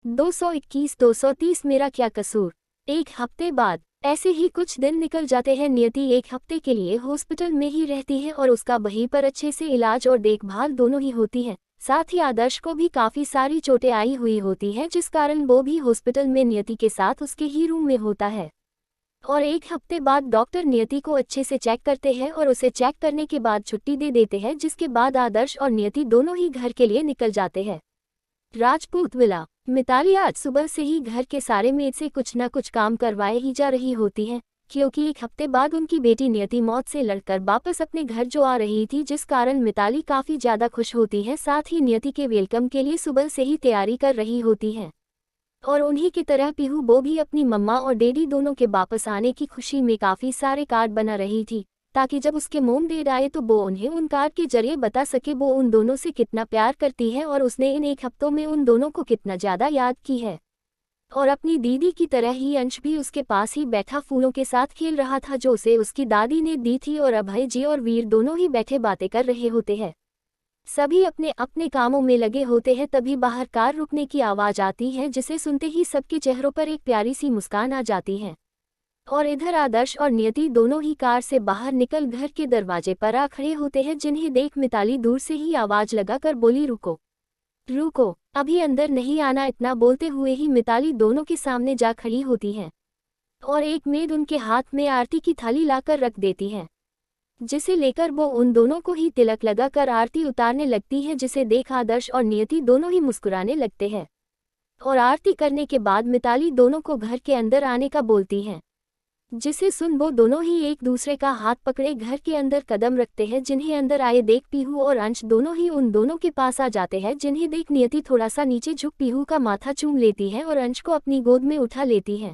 221 230 मेरा क्या कसूर। एक हफ्ते बाद ऐसे ही कुछ दिन निकल जाते हैं। नियति एक हफ्ते के लिए हॉस्पिटल में ही रहती है और उसका वहीं पर अच्छे से इलाज और देखभाल दोनों ही होती है। साथ ही आदर्श को भी काफ़ी सारी चोटें आई हुई होती हैं, जिस कारण वो भी हॉस्पिटल में नियति के साथ उसके ही रूम में होता है। और एक हफ्ते बाद डॉक्टर नियति को अच्छे से चेक करते हैं और उसे चेक करने के बाद छुट्टी दे देते हैं, जिसके बाद आदर्श और नियति दोनों ही घर के लिए निकल जाते हैं। राजपूत विला। मिताली आज सुबह से ही घर के सारे मेड से कुछ न कुछ काम करवाए ही जा रही होती है, क्योंकि एक हफ्ते बाद उनकी बेटी नियति मौत से लड़कर वापस अपने घर जो आ रही थी, जिस कारण मिताली काफ़ी ज़्यादा खुश होती है। साथ ही नियति के वेलकम के लिए सुबह से ही तैयारी कर रही होती है। और उन्हीं की तरह पीहू वो भी अपनी मम्मा और डैडी दोनों के वापस आने की खुशी में काफ़ी सारे कार्ड बना रही थी, ताकि जब उसके मोम डैड आए तो वो उन्हें उन कार्ड के जरिए बता सके वो उन दोनों से कितना प्यार करती है और उसने इन एक हफ्तों में उन दोनों को कितना ज़्यादा याद की है। और अपनी दीदी की तरह ही अंश भी उसके पास ही बैठा फूलों के साथ खेल रहा था, जो उसे उसकी दादी ने दी थी। और अभय जी और वीर दोनों ही बैठे बातें कर रहे होते हैं। सभी अपने अपने कामों में लगे होते हैं। तभी बाहर कार रुकने की आवाज़ आती है, जिसे सुनते ही सबके चेहरों पर एक प्यारी सी मुस्कान आ जाती है। और इधर आदर्श और नियति दोनों ही कार से बाहर निकल घर के दरवाजे पर आ खड़े होते हैं, जिन्हें देख मिताली दूर से ही आवाज़ लगाकर बोली, रुको रुको, अभी अंदर नहीं आना। इतना बोलते हुए ही मिताली दोनों के सामने जा खड़ी होती है और एक मेड उनके हाथ में आरती की थाली लाकर रख देती है, जिसे लेकर वो उन दोनों को ही तिलक लगाकर आरती उतारने लगती है, जिसे देख आदर्श और नियति दोनों ही मुस्कुराने लगते हैं। और आरती करने के बाद मिताली दोनों को घर के अंदर आने का बोलती है, जिसे सुन वो दोनों ही एक दूसरे का हाथ पकड़े घर के अंदर कदम रखते हैं। जिन्हें अंदर आए देख पीहू और अंश दोनों ही उन दोनों के पास आ जाते हैं, जिन्हें देख नियति थोड़ा सा नीचे झुक पीहू का माथा चूम लेती है और अंश को अपनी गोद में उठा लेती है।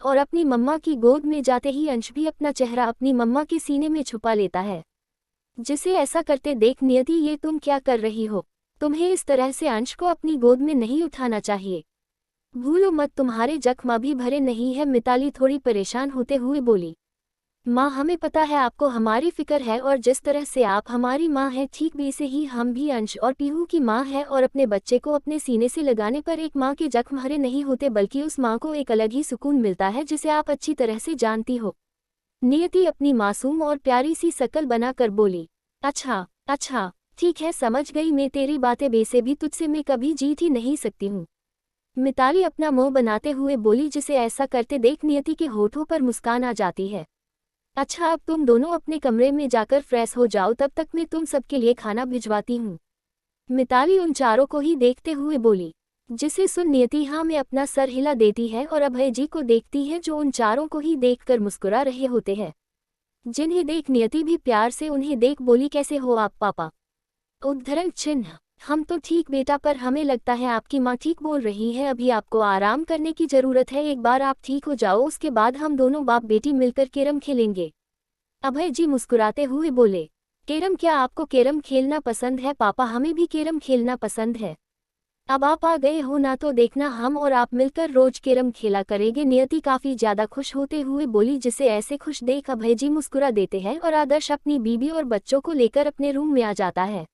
और अपनी मम्मा की गोद में जाते ही अंश भी अपना चेहरा अपनी मम्मा के सीने में छुपा लेता है, जिसे ऐसा करते देख नियति, ये तुम क्या कर रही हो? तुम्हें इस तरह से अंश को अपनी गोद में नहीं उठाना चाहिए, भूलो मत तुम्हारे जख्म अभी भरे नहीं है। मिताली थोड़ी परेशान होते हुए बोली, माँ हमें पता है आपको हमारी फिक्र है, और जिस तरह से आप हमारी माँ हैं ठीक वैसे ही हम भी अंश और पीहू की माँ है। और अपने बच्चे को अपने सीने से लगाने पर एक माँ के जख्म हरे नहीं होते, बल्कि उस माँ को एक अलग ही सुकून मिलता है, जिसे आप अच्छी तरह से जानती हो। नियति अपनी मासूम और प्यारी सी शकल बनाकर बोली, अच्छा अच्छा ठीक है, समझ गई मैं तेरी बातें, वैसे भी तुझसे मैं कभी जीत ही नहीं सकती हूँ। मिताली अपना मुंह बनाते हुए बोली, जिसे ऐसा करते देख नियति के होठों पर मुस्कान आ जाती है। अच्छा अब तुम दोनों अपने कमरे में जाकर फ्रेश हो जाओ, तब तक मैं तुम सबके लिए खाना भिजवाती हूँ। मिताली उन चारों को ही देखते हुए बोली, जिसे सुन नियति हाँ में अपना सर हिला देती है और अभय जी को देखती है, जो उन चारों को ही देखकर मुस्कुरा रहे होते हैं। जिन्हें देख नियति भी प्यार से उन्हें देख बोली, कैसे हो आप पापा? उद्धरण चिन्ह, हम तो ठीक बेटा, पर हमें लगता है आपकी माँ ठीक बोल रही है, अभी आपको आराम करने की ज़रूरत है। एक बार आप ठीक हो जाओ, उसके बाद हम दोनों बाप बेटी मिलकर कैरम खेलेंगे। अभय जी मुस्कुराते हुए बोले, कैरम? क्या आपको कैरम खेलना पसंद है पापा? हमें भी कैरम खेलना पसंद है। अब आप आ गए हो ना, तो देखना हम और आप मिलकर रोज कैरम खेला करेंगे। नियति काफ़ी ज़्यादा खुश होते हुए बोली, जिसे ऐसे खुश देख अभय जी मुस्कुरा देते हैं और आदर्श अपनी बीबी और बच्चों को लेकर अपने रूम में आ जाता है।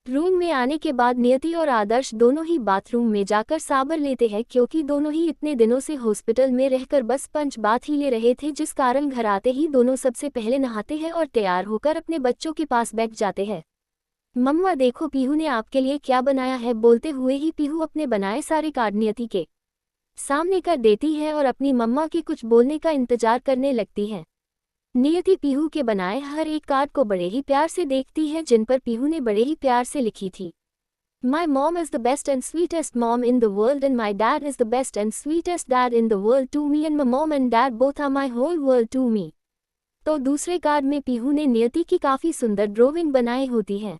रूम में आने के बाद नियति और आदर्श दोनों ही बाथरूम में जाकर साबर लेते हैं, क्योंकि दोनों ही इतने दिनों से हॉस्पिटल में रहकर बस पंच बात ही ले रहे थे, जिस कारण घर आते ही दोनों सबसे पहले नहाते हैं और तैयार होकर अपने बच्चों के पास बैठ जाते हैं। मम्मा देखो पीहू ने आपके लिए क्या बनाया है, बोलते हुए ही पीहू अपने बनाए सारे कार्ड नियति के सामने कर देती है और अपनी मम्मा के कुछ बोलने का इंतजार करने लगती है। नियति पीहू के बनाए हर एक कार्ड को बड़े ही प्यार से देखती है, जिन पर पीहू ने बड़े ही प्यार से लिखी थी, my mom is the best and sweetest mom in the world and my dad is the best and sweetest dad in the world to me and my mom and dad both are my whole world to me. तो दूसरे card में पीहू ने नियति की काफ़ी सुंदर drawing बनाई होती है,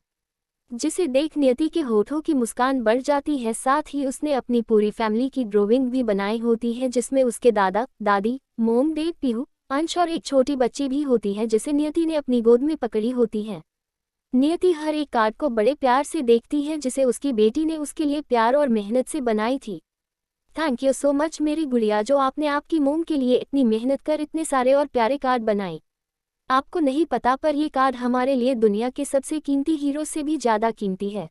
जिसे देख नियति के होठों की मुस्कान बढ़ जाती है। साथ ही उसने अपनी पूरी फैमिली की ड्राइंग भी बनाई होती है, जिसमें उसके दादा दादी, मोम डैड, पीहू, अंश और एक छोटी बच्ची भी होती है, जिसे नियति ने अपनी गोद में पकड़ी होती है। नियति हर एक कार्ड को बड़े प्यार से देखती है, जिसे उसकी बेटी ने उसके लिए प्यार और मेहनत से बनाई थी। थैंक यू सो मच मेरी गुड़िया, जो आपने आपकी मोम के लिए इतनी मेहनत कर इतने सारे और प्यारे कार्ड बनाए। आपको नहीं पता, पर ये कार्ड हमारे लिए दुनिया के सबसे कीमती हीरो से भी ज़्यादा कीमती है,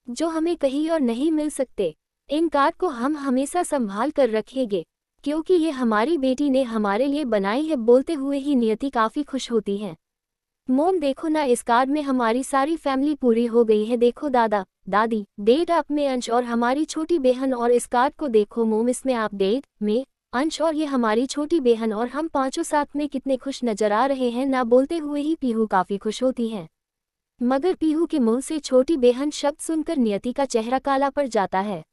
जो हमें कहीं और नहीं मिल सकते। इन कार्ड को हम हमेशा संभाल कर रखेंगे, क्योंकि ये हमारी बेटी ने हमारे लिए बनाई है। बोलते हुए ही नियति काफ़ी खुश होती है। मोम देखो ना, इस कार्ड में हमारी सारी फैमिली पूरी हो गई है। देखो दादा दादी, डेट आप में अंश और हमारी छोटी बहन, और इस कार्ड को देखो मोम, इसमें आप डेट में अंश और ये हमारी छोटी बहन और हम पांचों साथ में कितने खुश नजर आ रहे हैं ना। बोलते हुए ही पीहू काफ़ी खुश होती है, मगर पीहू के मुंह से छोटी बहन शब्द सुनकर नियति का चेहरा काला पड़ जाता है।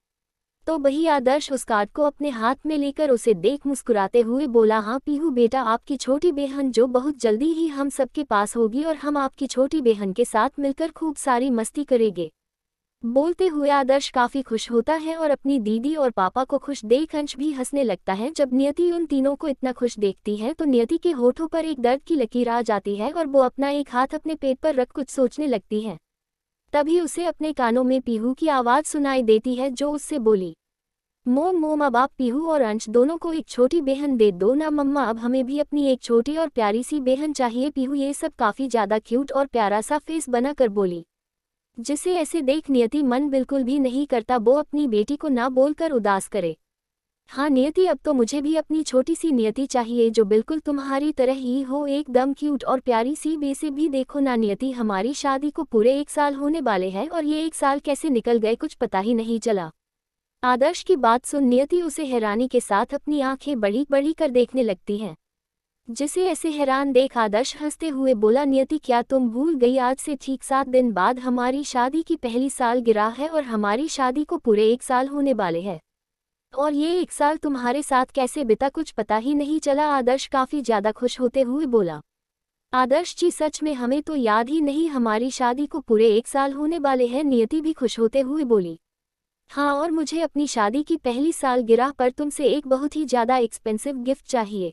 तो वही आदर्श उस कार्ड को अपने हाथ में लेकर उसे देख मुस्कुराते हुए बोला, हाँ पीहू बेटा, आपकी छोटी बहन जो बहुत जल्दी ही हम सबके पास होगी और हम आपकी छोटी बहन के साथ मिलकर खूब सारी मस्ती करेंगे। बोलते हुए आदर्श काफ़ी खुश होता है और अपनी दीदी और पापा को खुश देख अंश भी हंसने लगता है। जब नियति उन तीनों को इतना खुश देखती है तो नियति के होठों पर एक दर्द की लकीर आ जाती है और वो अपना एक हाथ अपने पेट पर रख कुछ सोचने लगती है। तभी उसे अपने कानों में पीहू की आवाज़ सुनाई देती है, जो उससे बोली, मोम मोम, अब आप पीहू और अंश दोनों को एक छोटी बहन दे दो ना मम्मा, अब हमें भी अपनी एक छोटी और प्यारी सी बहन चाहिए। पीहू ये सब काफ़ी ज़्यादा क्यूट और प्यारा सा फेस बना कर बोली, जिसे ऐसे देख नियति मन बिल्कुल भी नहीं करता वो अपनी बेटी को ना बोलकर उदास करे। हाँ नियति, अब तो मुझे भी अपनी छोटी सी नियति चाहिए जो बिल्कुल तुम्हारी तरह ही हो, एकदम क्यूट और प्यारी सी। वैसे भी देखो ना नियति, हमारी शादी को पूरे 1 साल होने वाले हैं और ये 1 साल कैसे निकल गए कुछ पता ही नहीं चला। आदर्श की बात सुन नियति उसे हैरानी के साथ अपनी आंखें बड़ी बड़ी कर देखने लगती हैं, जिसे ऐसे हैरान देख आदर्श हंसते हुए बोला, नियति क्या तुम भूल गई, आज से ठीक 7 दिन बाद हमारी शादी की पहली सालगिरह है और हमारी शादी को पूरे 1 साल होने वाले हैं, और ये 1 साल तुम्हारे साथ कैसे बीता कुछ पता ही नहीं चला। आदर्श काफ़ी ज़्यादा खुश होते हुए बोला, आदर्श जी सच में हमें तो याद ही नहीं, हमारी शादी को पूरे 1 साल होने वाले हैं। नियति भी खुश होते हुए बोली, हाँ और मुझे अपनी शादी की पहली सालगिरह पर तुमसे एक बहुत ही ज़्यादा एक्सपेंसिव गिफ्ट चाहिए।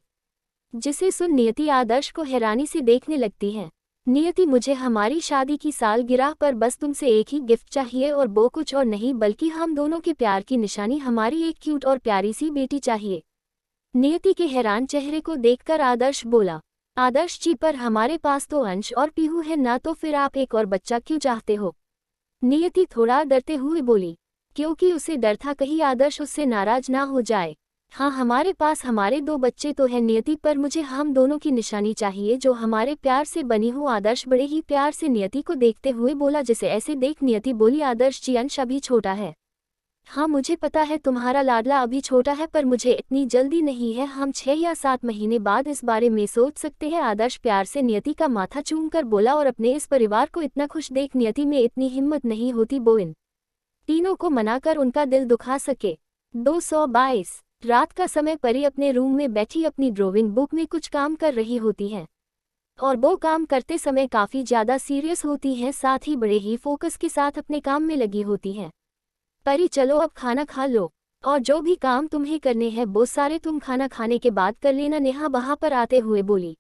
जिसे सुन नियति आदर्श को हैरानी से देखने लगती है। नियति, मुझे हमारी शादी की सालगिरह पर बस तुमसे एक ही गिफ्ट चाहिए और वो कुछ और नहीं बल्कि हम दोनों के प्यार की निशानी, हमारी एक क्यूट और प्यारी सी बेटी चाहिए। नियति के हैरान चेहरे को देखकर आदर्श बोला, आदर्श जी पर हमारे पास तो अंश और पीहू है ना, तो फिर आप एक और बच्चा क्यों चाहते हो। नियति थोड़ा डरते हुए बोली, क्योंकि उसे डर था कहीं आदर्श उससे नाराज ना हो जाए। हाँ हमारे पास हमारे 2 बच्चे तो हैं नियति, पर मुझे हम दोनों की निशानी चाहिए जो हमारे प्यार से बनी हो। आदर्श बड़े ही प्यार से नियति को देखते हुए बोला, जिसे ऐसे देख नियति बोली, आदर्श जी अंश अभी छोटा है। हाँ मुझे पता है तुम्हारा लाडला अभी छोटा है, पर मुझे इतनी जल्दी नहीं है, हम 6 या 7 महीने बाद इस बारे में सोच सकते हैं। आदर्श प्यार से नियति का माथा चूमकर बोला, और अपने इस परिवार को इतना खुश देख नियति में इतनी हिम्मत नहीं होती वो इन तीनों को मनाकर उनका दिल दुखा सके। 222 रात का समय परी अपने रूम में बैठी अपनी ड्राइंग बुक में कुछ काम कर रही होती है, और वो काम करते समय काफ़ी ज़्यादा सीरियस होती है, साथ ही बड़े ही फोकस के साथ अपने काम में लगी होती है। परी चलो अब खाना खा लो, और जो भी काम तुम्हें करने हैं वो सारे तुम खाना खाने के बाद कर लेना। नेहा वहाँ पर आते हुए बोली,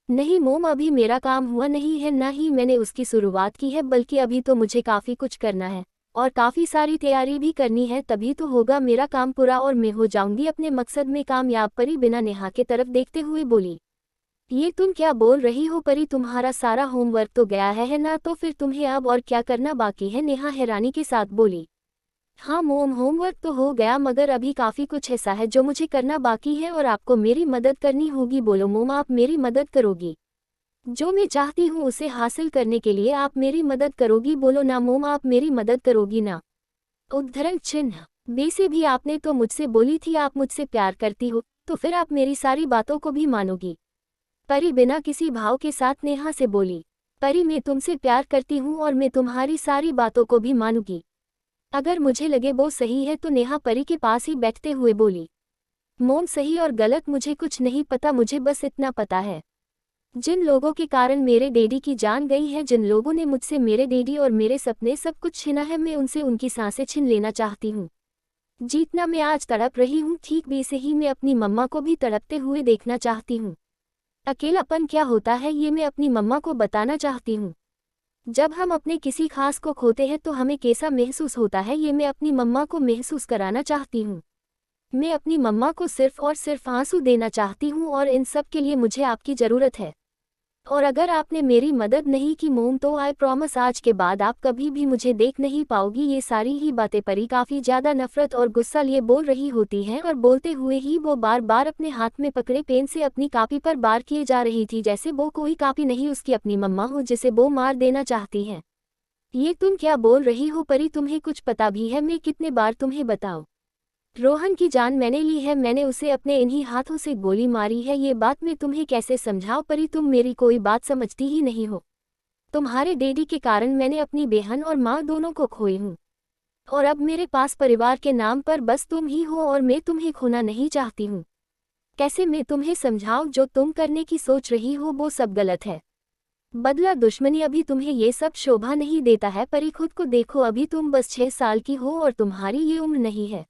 नहीं मोम अभी मेरा काम हुआ नहीं है, ना ही मैंने उसकी शुरुआत की है, बल्कि अभी तो मुझे काफ़ी कुछ करना है और काफ़ी सारी तैयारी भी करनी है, तभी तो होगा मेरा काम पूरा और मैं हो जाऊंगी अपने मकसद में कामयाब। परी बिना नेहा के तरफ देखते हुए बोली, ये तुम क्या बोल रही हो परी, तुम्हारा सारा होमवर्क तो गया है ना, तो फिर तुम्हें अब और क्या करना बाकी है। नेहा हैरानी के साथ बोली, हाँ मोम होमवर्क तो हो गया, मगर अभी काफ़ी कुछ ऐसा है जो मुझे करना बाकी है और आपको मेरी मदद करनी होगी। बोलो मोम आप मेरी मदद करोगी, जो मैं चाहती हूँ उसे हासिल करने के लिए आप मेरी मदद करोगी। बोलो ना मोम आप मेरी मदद करोगी ना। उद्धरण चिन्ह, वैसे भी आपने तो मुझसे बोली थी आप मुझसे प्यार करती हो, तो फिर आप मेरी सारी बातों को भी मानोगी। परी बिना किसी भाव के साथ नेहा से बोली, परी मैं तुमसे प्यार करती हूँ और मैं तुम्हारी सारी बातों को भी मानूंगी, अगर मुझे लगे वो सही है तो। नेहा परी के पास ही बैठते हुए बोली, मोम सही और गलत मुझे कुछ नहीं पता, मुझे बस इतना पता है, जिन लोगों के कारण मेरे डैडी की जान गई है, जिन लोगों ने मुझसे मेरे डैडी और मेरे सपने सब कुछ छीना है, मैं उनसे उनकी सांसें छीन लेना चाहती हूँ। जितना मैं आज तड़प रही हूँ ठीक वैसे ही मैं अपनी मम्मा को भी तड़पते हुए देखना चाहती हूँ। अकेलापन क्या होता है ये मैं अपनी मम्मा को बताना चाहती हूँ। जब हम अपने किसी खास को खोते हैं तो हमें कैसा महसूस होता है ये मैं अपनी मम्मा को महसूस कराना चाहती हूँ। मैं अपनी मम्मा को सिर्फ और सिर्फ आंसू देना चाहती हूँ और इन सब के लिए मुझे आपकी ज़रूरत है। और अगर आपने मेरी मदद नहीं की मोम तो आई प्रॉमिस आज के बाद आप कभी भी मुझे देख नहीं पाओगी। ये सारी ही बातें परी काफ़ी ज़्यादा नफरत और गुस्सा लिए बोल रही होती हैं और बोलते हुए ही वो बार बार अपने हाथ में पकड़े पेन से अपनी कापी पर बार किए जा रही थी, जैसे वो कोई कापी नहीं उसकी अपनी मम्मा हो जिसे वो मार देना चाहती है। ये तुम क्या बोल रही हो परी, तुम्हें कुछ पता भी है? मैं कितने बार तुम्हें बताऊं, रोहन की जान मैंने ली है, मैंने उसे अपने इन्हीं हाथों से गोली मारी है। ये बात मैं तुम्हें कैसे समझाऊं परी, तुम मेरी कोई बात समझती ही नहीं हो। तुम्हारे डैडी के कारण मैंने अपनी बहन और माँ दोनों को खोई हूँ और अब मेरे पास परिवार के नाम पर बस तुम ही हो और मैं तुम्हें खोना नहीं चाहती हूँ। कैसे मैं तुम्हें समझाऊं, जो तुम करने की सोच रही हो वो सब गलत है। बदला दुश्मनी अभी तुम्हें ये सब शोभा नहीं देता है परी, खुद को देखो, अभी तुम बस 6 साल की हो और तुम्हारी ये उम्र नहीं है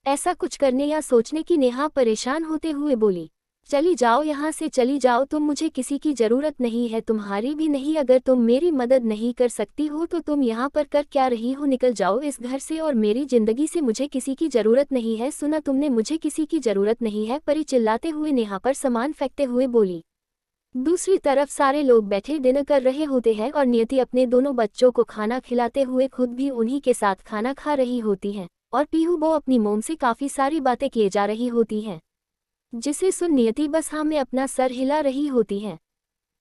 ऐसा कुछ करने या सोचने की। नेहा परेशान होते हुए बोली, चली जाओ यहाँ से, चली जाओ, तुम, मुझे किसी की ज़रूरत नहीं है, तुम्हारी भी नहीं। अगर तुम मेरी मदद नहीं कर सकती हो तो तुम यहाँ पर कर क्या रही हो? निकल जाओ इस घर से और मेरी ज़िंदगी से, मुझे किसी की ज़रूरत नहीं है। सुना तुमने, मुझे किसी की ज़रूरत नहीं है, परी चिल्लाते हुए नेहा पर सामान फेंकते हुए बोली। दूसरी तरफ सारे लोग बैठे डिनर कर रहे होते हैं और नियति अपने दोनों बच्चों को खाना खिलाते हुए खुद भी उन्हीं के साथ खाना खा रही होती है और पीहू वो अपनी मोम से काफ़ी सारी बातें किए जा रही होती हैं, जिसे सुन नियति बस हाँ में अपना सर हिला रही होती है।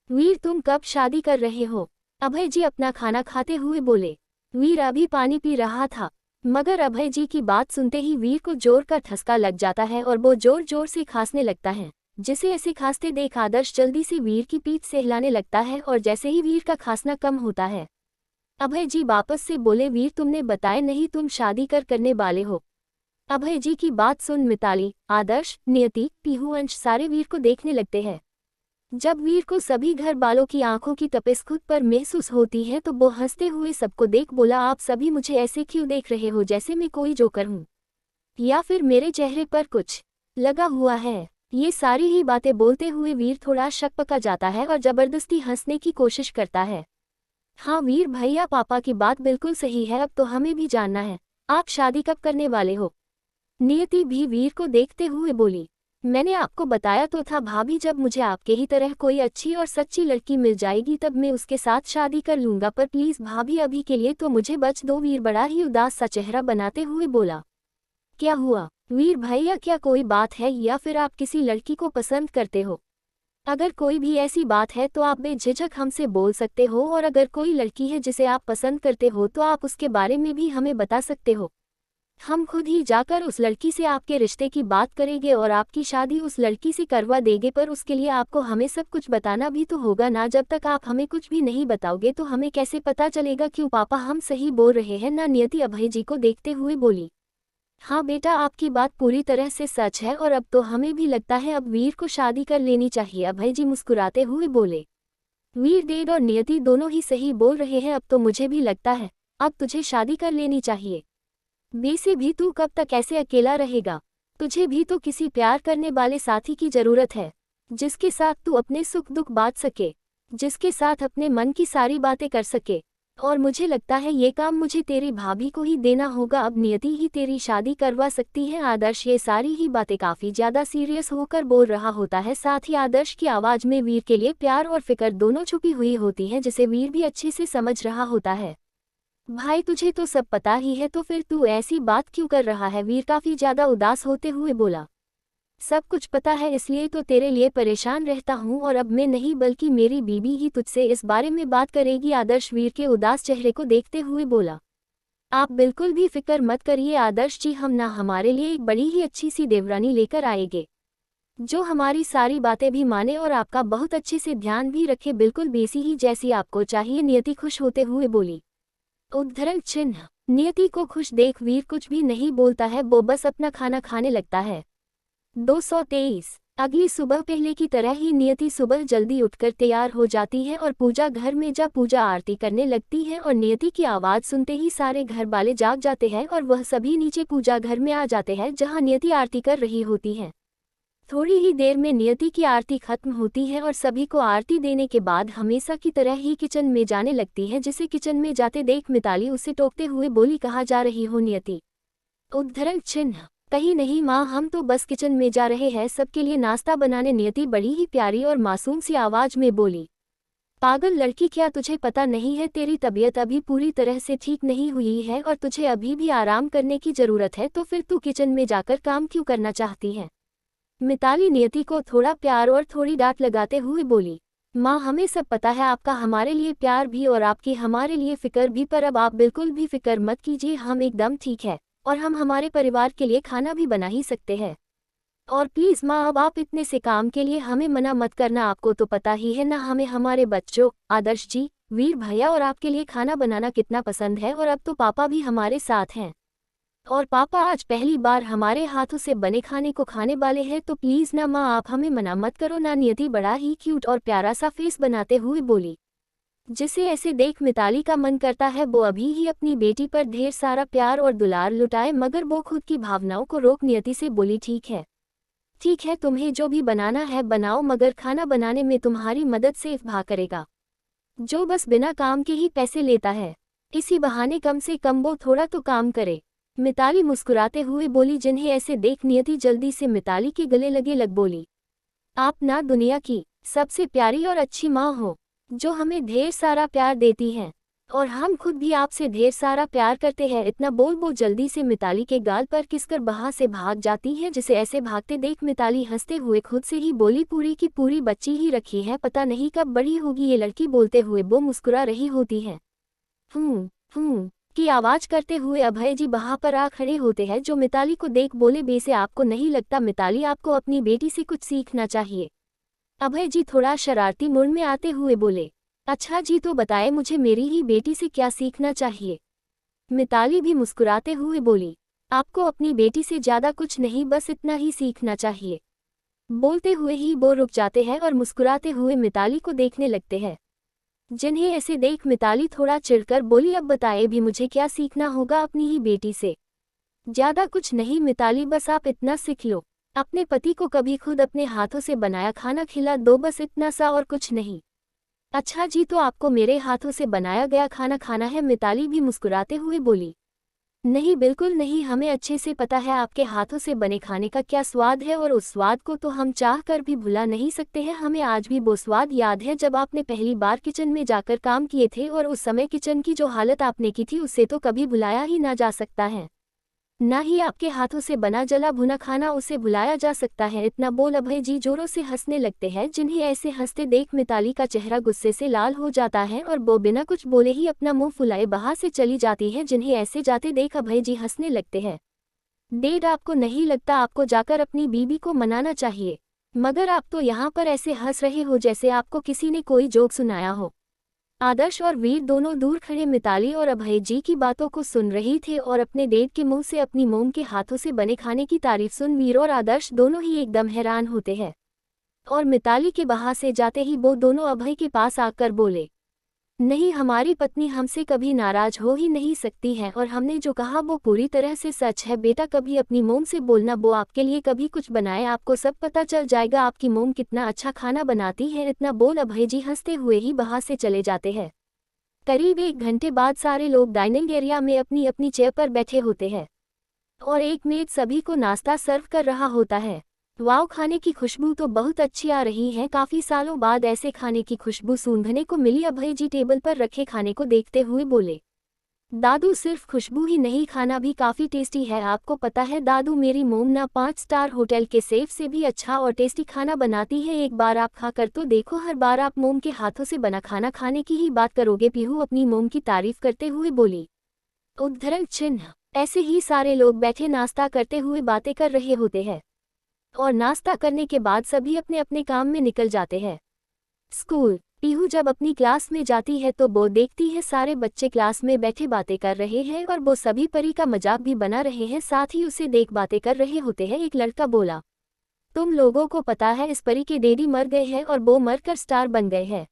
वीर, तुम कब शादी कर रहे हो? अभय जी अपना खाना खाते हुए बोले। वीर अभी पानी पी रहा था, मगर अभय जी की बात सुनते ही वीर को जोर का ठसका लग जाता है और वो जोर जोर से खांसने लगता है। जिसे ऐसे खांसते देख आदर्श जल्दी से वीर की पीठ से हिलाने लगता है और जैसे ही वीर का खांसना कम होता है अभय जी वापस से बोले, वीर तुमने बताया नहीं तुम शादी करने वाले हो? अभय जी की बात सुन मिताली, आदर्श, नियति, पीहू, अंश सारे वीर को देखने लगते हैं। जब वीर को सभी घर वालों की आंखों की तपिश खुद पर महसूस होती है तो वो हंसते हुए सबको देख बोला, आप सभी मुझे ऐसे क्यों देख रहे हो जैसे मैं कोई जोकर हूँ या फिर मेरे चेहरे पर कुछ लगा हुआ है? ये सारी ही बातें बोलते हुए वीर थोड़ा शक जाता है और जबरदस्ती हंसने की कोशिश करता है। हाँ वीर भैया, पापा की बात बिल्कुल सही है, अब तो हमें भी जानना है, आप शादी कब करने वाले हो? नियति भी वीर को देखते हुए बोली, मैंने आपको बताया तो था भाभी, जब मुझे आपके ही तरह कोई अच्छी और सच्ची लड़की मिल जाएगी तब मैं उसके साथ शादी कर लूंगा, पर प्लीज भाभी अभी के लिए तो मुझे बच दो। वीर बड़ा ही उदास सा चेहरा बनाते हुए बोला। क्या हुआ वीर भैया, क्या कोई बात है या फिर आप किसी लड़की को पसंद करते हो? अगर कोई भी ऐसी बात है तो आप बेझिझक हमसे बोल सकते हो और अगर कोई लड़की है जिसे आप पसंद करते हो तो आप उसके बारे में भी हमें बता सकते हो। हम खुद ही जाकर उस लड़की से आपके रिश्ते की बात करेंगे और आपकी शादी उस लड़की से करवा देंगे, पर उसके लिए आपको हमें सब कुछ बताना भी तो होगा ना। जब तक आप हमें कुछ भी नहीं बताओगे तो हमें कैसे पता चलेगा क्यों पापा हम सही बोल रहे हैं ना? नियति अभय जी को देखते हुए बोली। हाँ बेटा, आपकी बात पूरी तरह से सच है और अब तो हमें भी लगता है अब वीर को शादी कर लेनी चाहिए, अभय जी मुस्कुराते हुए बोले। वीर डेड और नियति दोनों ही सही बोल रहे हैं, अब तो मुझे भी लगता है अब तुझे शादी कर लेनी चाहिए। वैसे भी तू कब तक ऐसे अकेला रहेगा? तुझे भी तो किसी प्यार करने वाले साथी की जरूरत है, जिसके साथ तू अपने सुख दुख बांट सके, जिसके साथ अपने मन की सारी बातें कर सके। और मुझे लगता है ये काम मुझे तेरी भाभी को ही देना होगा, अब नियति ही तेरी शादी करवा सकती है। आदर्श ये सारी ही बातें काफ़ी ज़्यादा सीरियस होकर बोल रहा होता है, साथ ही आदर्श की आवाज़ में वीर के लिए प्यार और फिक्र दोनों छुपी हुई होती हैं, जिसे वीर भी अच्छे से समझ रहा होता है। भाई तुझे तो सब पता ही है, तो फिर तू ऐसी बात क्यों कर रहा है? वीर काफ़ी ज़्यादा उदास होते हुए बोला। सब कुछ पता है, इसलिए तो तेरे लिए परेशान रहता हूँ और अब मैं नहीं बल्कि मेरी बीबी ही तुझसे इस बारे में बात करेगी। आदर्श वीर के उदास चेहरे को देखते हुए बोला। आप बिल्कुल भी फिक्र मत करिए आदर्श जी, हम ना हमारे लिए एक बड़ी ही अच्छी सी देवरानी लेकर आएंगे जो हमारी सारी बातें भी माने और आपका बहुत अच्छे से ध्यान भी रखे, बिल्कुल वैसी ही जैसी आपको चाहिए। नियति खुश होते हुए बोली। उद्धरण चिन्ह। नियति को खुश देख वीर कुछ भी नहीं बोलता है, वो बस अपना खाना खाने लगता है। 223। अगली सुबह पहले की तरह ही नियति सुबह जल्दी उठकर तैयार हो जाती है और पूजा घर में जा पूजा आरती करने लगती है और नियति की आवाज़ सुनते ही सारे घर वाले जाग जाते हैं और वह सभी नीचे पूजा घर में आ जाते हैं जहां नियति आरती कर रही होती है। थोड़ी ही देर में नियति की आरती खत्म होती है और सभी को आरती देने के बाद हमेशा की तरह ही किचन में जाने लगती है, जिसे किचन में जाते देख मिताली उसे टोकते हुए बोली, कहाँ जा रही हो नियति? उद्धरण चिन्ह। कहीं नहीं माँ, हम तो बस किचन में जा रहे हैं सबके लिए नाश्ता बनाने। नियति बड़ी ही प्यारी और मासूम सी आवाज में बोली। पागल लड़की, क्या तुझे पता नहीं है तेरी तबीयत अभी पूरी तरह से ठीक नहीं हुई है और तुझे अभी भी आराम करने की ज़रूरत है, तो फिर तू किचन में जाकर काम क्यों करना चाहती है? मिताली नियति को थोड़ा प्यार और थोड़ी डांट लगाते हुए बोली। माँ, हमें सब पता है आपका हमारे लिए प्यार भी और आपकी हमारे लिए फिक्र भी, पर अब आप बिल्कुल भी फिक्र मत कीजिए, हम एकदम ठीक है और हम हमारे परिवार के लिए खाना भी बना ही सकते हैं। और प्लीज़ माँ, अब आप इतने से काम के लिए हमें मना मत करना, आपको तो पता ही है ना हमें हमारे बच्चों, आदर्श जी, वीर भैया और आपके लिए खाना बनाना कितना पसंद है, और अब तो पापा भी हमारे साथ हैं और पापा आज पहली बार हमारे हाथों से बने खाने को खाने वाले हैं, तो प्लीज़ ना माँ, आप हमें मना मत करो ना। नियति बड़ा ही क्यूट और प्यारा सा फेस बनाते हुए बोली, जिसे ऐसे देख मिताली का मन करता है वो अभी ही अपनी बेटी पर ढेर सारा प्यार और दुलार लुटाए, मगर वो खुद की भावनाओं को रोक नियति से बोली, ठीक है, तुम्हें जो भी बनाना है बनाओ, मगर खाना बनाने में तुम्हारी मदद से इफ़ भा करेगा, जो बस बिना काम के ही पैसे लेता है, इसी बहाने कम से कम वो थोड़ा तो काम करे। मिताली मुस्कुराते हुए बोली, जिन्हें ऐसे देख नियति जल्दी से मिताली के गले लग बोली, आप ना दुनिया की सबसे प्यारी और अच्छी माँ हो, जो हमें ढेर सारा प्यार देती हैं और हम खुद भी आपसे ढेर सारा प्यार करते हैं। इतना बोल वो जल्दी से मिताली के गाल पर किसकर वहां से भाग जाती है, जिसे ऐसे भागते देख मिताली हंसते हुए खुद से ही बोली, पूरी की पूरी बच्ची ही रखी है, पता नहीं कब बड़ी होगी ये लड़की। बोलते हुए वो मुस्कुरा रही होती है। की आवाज करते हुए अभय जी वहां पर आ खड़े होते हैं, जो मिताली को देख बोले, बेसे आपको नहीं लगता मिताली, आपको अपनी बेटी से कुछ सीखना चाहिए? अभय जी थोड़ा शरारती मूड में आते हुए बोले, अच्छा जी, तो बताए मुझे मेरी ही बेटी से क्या सीखना चाहिए? मिताली भी मुस्कुराते हुए बोली, आपको अपनी बेटी से ज़्यादा कुछ नहीं, बस इतना ही सीखना चाहिए। बोलते हुए ही वो रुक जाते हैं और मुस्कुराते हुए मिताली को देखने लगते हैं, जिन्हें ऐसे देख मिताली थोड़ा चिढ़कर बोली, अब बताए भी मुझे क्या सीखना होगा अपनी ही बेटी से? ज़्यादा कुछ नहीं मिताली, बस आप इतना सीख लो, अपने पति को कभी खुद अपने हाथों से बनाया खाना खिला दो, बस इतना सा और कुछ नहीं। अच्छा जी, तो आपको मेरे हाथों से बनाया गया खाना खाना है? मिताली भी मुस्कुराते हुए बोली, नहीं बिल्कुल नहीं, हमें अच्छे से पता है आपके हाथों से बने खाने का क्या स्वाद है और उस स्वाद को तो हम चाह कर भी भुला नहीं सकते हैं। हमें आज भी वो स्वाद याद है जब आपने पहली बार किचन में जाकर काम किए थे, और उस समय किचन की जो हालत आपने की थी उससे तो कभी भुलाया ही ना जा सकता है, ना ही आपके हाथों से बना जला भुना खाना उसे भुलाया जा सकता है। इतना बोल अभय जी जोरों से हंसने लगते हैं, जिन्हें ऐसे हंसते देख मिताली का चेहरा गुस्से से लाल हो जाता है और वो बिना कुछ बोले ही अपना मुंह फुलाए बाहर से चली जाती है। जिन्हें ऐसे जाते देख अभय जी हंसने लगते हैं, डेड आपको नहीं लगता आपको जाकर अपनी बीबी को मनाना चाहिए? मगर आप तो यहाँ पर ऐसे हंस रहे हो जैसे आपको किसी ने कोई जोक सुनाया हो। आदर्श और वीर दोनों दूर खड़े मिताली और अभय जी की बातों को सुन रही थे और अपने डेड के मुंह से अपनी मोम के हाथों से बने खाने की तारीफ सुन वीर और आदर्श दोनों ही एकदम हैरान होते हैं। और मिताली के बाहर से जाते ही वो दोनों अभय के पास आकर बोले, नहीं, हमारी पत्नी हमसे कभी नाराज हो ही नहीं सकती है और हमने जो कहा वो पूरी तरह से सच है। बेटा कभी अपनी मोम से बोलना, वो आपके लिए कभी कुछ बनाए, आपको सब पता चल जाएगा आपकी मोम कितना अच्छा खाना बनाती है। इतना बोल अभय जी हंसते हुए ही वहां से चले जाते हैं। करीब 1 घंटे बाद सारे लोग डाइनिंग एरिया में अपनी अपनी चेयर पर बैठे होते हैं और एक मेड सभी को नाश्ता सर्व कर रहा होता है। वाव, खाने की खुशबू तो बहुत अच्छी आ रही है, काफी सालों बाद ऐसे खाने की खुशबू सूंघने को मिली। अभय जी टेबल पर रखे खाने को देखते हुए बोले, दादू सिर्फ खुशबू ही नहीं, खाना भी काफी टेस्टी है। आपको पता है दादू, मेरी मोम ना 5 स्टार होटल के सेफ से भी अच्छा और टेस्टी खाना बनाती है। एक बार आप खाकर तो देखो, हर बार आप मोम के हाथों से बना खाना खाने की ही बात करोगे। पीहू अपनी मोम की तारीफ करते हुए बोली। उद्धरण चिन्ह। ऐसे ही सारे लोग बैठे नाश्ता करते हुए बातें कर रहे होते हैं और नाश्ता करने के बाद सभी अपने अपने काम में निकल जाते हैं। स्कूल। पीहू जब अपनी क्लास में जाती है तो वो देखती है सारे बच्चे क्लास में बैठे बातें कर रहे हैं और वो सभी परी का मजाक भी बना रहे हैं, साथ ही उसे देख बातें कर रहे होते हैं। एक लड़का बोला, तुम लोगों को पता है इस परी के डैडी मर गए हैं और वो मरकर स्टार बन गए हैं?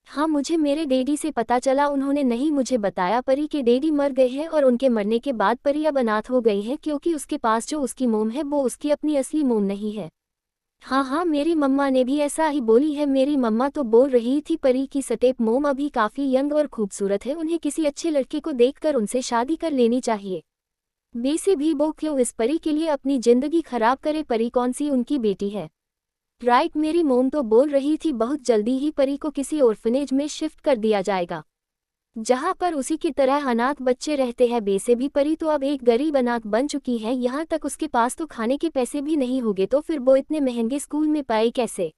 हाँ, मुझे मेरे डैडी से पता चला, उन्होंने नहीं मुझे बताया। परी के डैडी मर गए हैं और उनके मरने के बाद परी अब अनाथ हो गई है, क्योंकि उसके पास जो उसकी मोम है वो उसकी अपनी असली मोम नहीं है। हाँ, मेरी मम्मा ने भी ऐसा ही बोली है। मेरी मम्मा तो बोल रही थी परी की स्टेप मोम अभी काफ़ी यंग और खूबसूरत है, उन्हें किसी अच्छे लड़के को देखकर उनसे शादी कर लेनी चाहिए। वैसे भी वो क्यों इस परी के लिए अपनी जिंदगी खराब करे? परी कौन सी उनकी बेटी है? राइट, मेरी मोम तो बोल रही थी बहुत जल्दी ही परी को किसी ऑर्फनेज में शिफ्ट कर दिया जाएगा, जहाँ पर उसी की तरह अनाथ बच्चे रहते हैं। वैसे भी परी तो अब एक गरीब अनाथ बन चुकी है, यहाँ तक उसके पास तो खाने के पैसे भी नहीं होंगे, तो फिर वो इतने महंगे स्कूल में पाए कैसे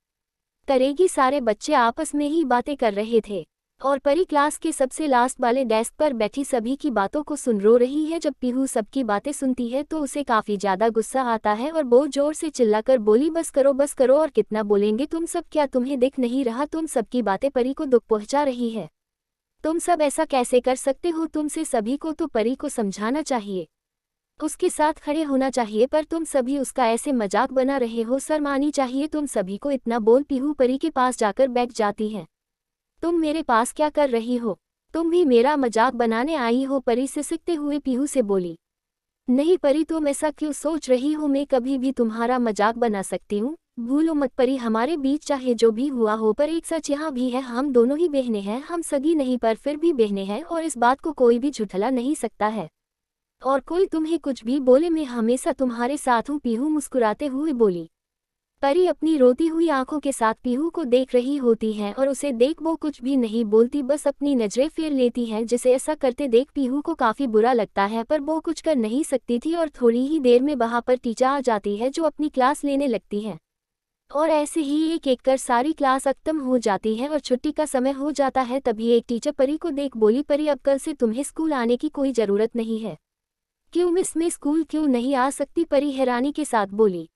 करेगी। सारे बच्चे आपस में ही बातें कर रहे थे और परी क्लास के सबसे लास्ट वाले डेस्क पर बैठी सभी की बातों को सुन रो रही है। जब पीहू सबकी बातें सुनती है तो उसे काफी ज्यादा गुस्सा आता है और वो जोर से चिल्लाकर बोली, बस करो और कितना बोलेंगे तुम सब, क्या तुम्हें दिख नहीं रहा तुम सबकी बातें परी को दुख पहुंचा रही है। तुम सब ऐसा कैसे कर सकते हो, तुमसे सभी को तो परी को समझाना चाहिए, उसके साथ खड़े होना चाहिए, पर तुम सभी उसका ऐसे मजाक बना रहे हो, शर्म आनी चाहिए तुम सभी को। इतना बोल पीहू परी के पास जाकर बैठ जाती है। तुम मेरे पास क्या कर रही हो, तुम भी मेरा मजाक बनाने आई हो, परी सिसकते हुए पीहू से बोली। नहीं परी, तुम ऐसा क्यों सोच रही हो, मैं कभी भी तुम्हारा मजाक बना सकती हूँ, भूलो मत परी, हमारे बीच चाहे जो भी हुआ हो पर एक सच यहाँ भी है, हम दोनों ही बहनें हैं, हम सगी नहीं पर फिर भी बहनें हैं और इस बात को कोई भी झुठला नहीं सकता है। और कोई तुम्हें कुछ भी बोले, मैं हमेशा तुम्हारे साथ हूँ, पीहू मुस्कुराते हुए बोली। परी अपनी रोती हुई आंखों के साथ पीहू को देख रही होती है और उसे देख वो कुछ भी नहीं बोलती, बस अपनी नजरें फेर लेती है। जिसे ऐसा करते देख पीहू को काफी बुरा लगता है, पर वो कुछ कर नहीं सकती थी और थोड़ी ही देर में वहां पर टीचर आ जाती है जो अपनी क्लास लेने लगती है। और ऐसे ही एक एक कर सारी क्लास खत्म हो जाती है और छुट्टी का समय हो जाता है। तभी एक टीचर परी को देख बोली, परी अब कल से तुम्हें स्कूल आने की कोई जरूरत नहीं है। क्यों मिस, मैं स्कूल क्यों नहीं आ सकती, परी हैरानी के साथ बोली।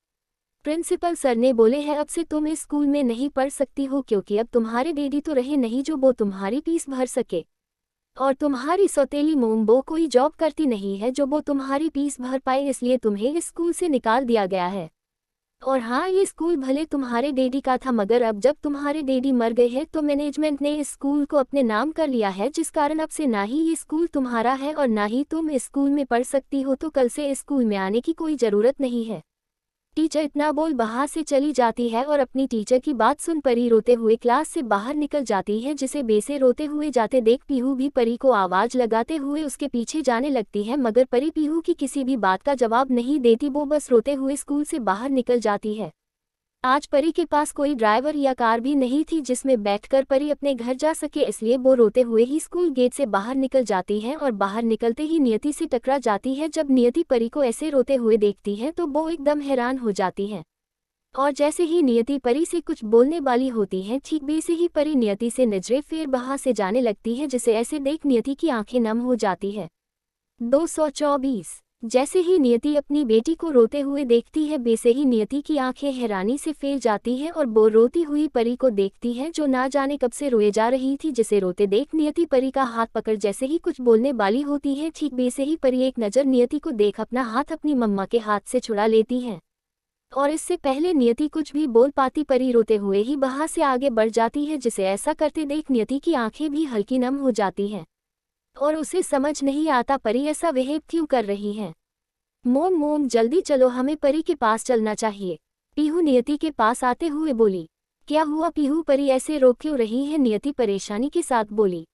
प्रिंसिपल सर ने बोले हैं अब से तुम इस स्कूल में नहीं पढ़ सकती हो, क्योंकि अब तुम्हारे डैडी तो रहे नहीं जो वो तुम्हारी फीस भर सके, और तुम्हारी सौतेली मोम वो कोई जॉब करती नहीं है जो वो तुम्हारी फीस भर पाए, इसलिए तुम्हें इस स्कूल से निकाल दिया गया है। और हाँ, ये स्कूल भले तुम्हारे डैडी का था, मगर अब जब तुम्हारे डैडी मर गए हैं तो मैनेजमेंट ने इस स्कूल को अपने नाम कर लिया है, जिस कारण अब से ना ही ये स्कूल तुम्हारा है और ना ही तुम इस स्कूल में पढ़ सकती हो, तो कल से इस स्कूल में आने की कोई ज़रूरत नहीं है। टीचर इतना बोल वहां से चली जाती है और अपनी टीचर की बात सुन परी रोते हुए क्लास से बाहर निकल जाती है। जिसे बेसे रोते हुए जाते देख पीहू भी परी को आवाज लगाते हुए उसके पीछे जाने लगती है, मगर परी पीहू की किसी भी बात का जवाब नहीं देती, वो बस रोते हुए स्कूल से बाहर निकल जाती है। आज परी के पास कोई ड्राइवर या कार भी नहीं थी जिसमें बैठकर परी अपने घर जा सके, इसलिए वो रोते हुए ही स्कूल गेट से बाहर निकल जाती है और बाहर निकलते ही नियति से टकरा जाती है। जब नियति परी को ऐसे रोते हुए देखती है तो वो एकदम हैरान हो जाती है और जैसे ही नियति परी से कुछ बोलने वाली होती है, ठीक वैसे ही परी नियति से नजरें फेर वहां से जाने लगती है, जिसे ऐसे देख नियति की आंखें नम हो जाती है। 224। जैसे ही नियति अपनी बेटी को रोते हुए देखती है, वैसे ही नियति की आंखें हैरानी से फेर जाती हैं और वो रोती हुई परी को देखती है जो ना जाने कब से रोए जा रही थी। जिसे रोते देख नियति परी का हाथ पकड़ जैसे ही कुछ बोलने वाली होती है, ठीक वैसे ही परी एक नज़र नियति को देख अपना हाथ अपनी मम्मा के हाथ से छुड़ा लेती है और इससे पहले नियति कुछ भी बोल पाती परी रोते हुए ही वहां से आगे बढ़ जाती है। जिसे ऐसा करते देख नियति की आंखें भी हल्की नम हो जाती हैं और उसे समझ नहीं आता परी ऐसा बिहेव क्यों कर रही है। मोम मोम जल्दी चलो, हमें परी के पास चलना चाहिए, पीहू नियति के पास आते हुए बोली। क्या हुआ पीहू, परी ऐसे रो क्यों रही है, नियति परेशानी के साथ बोली।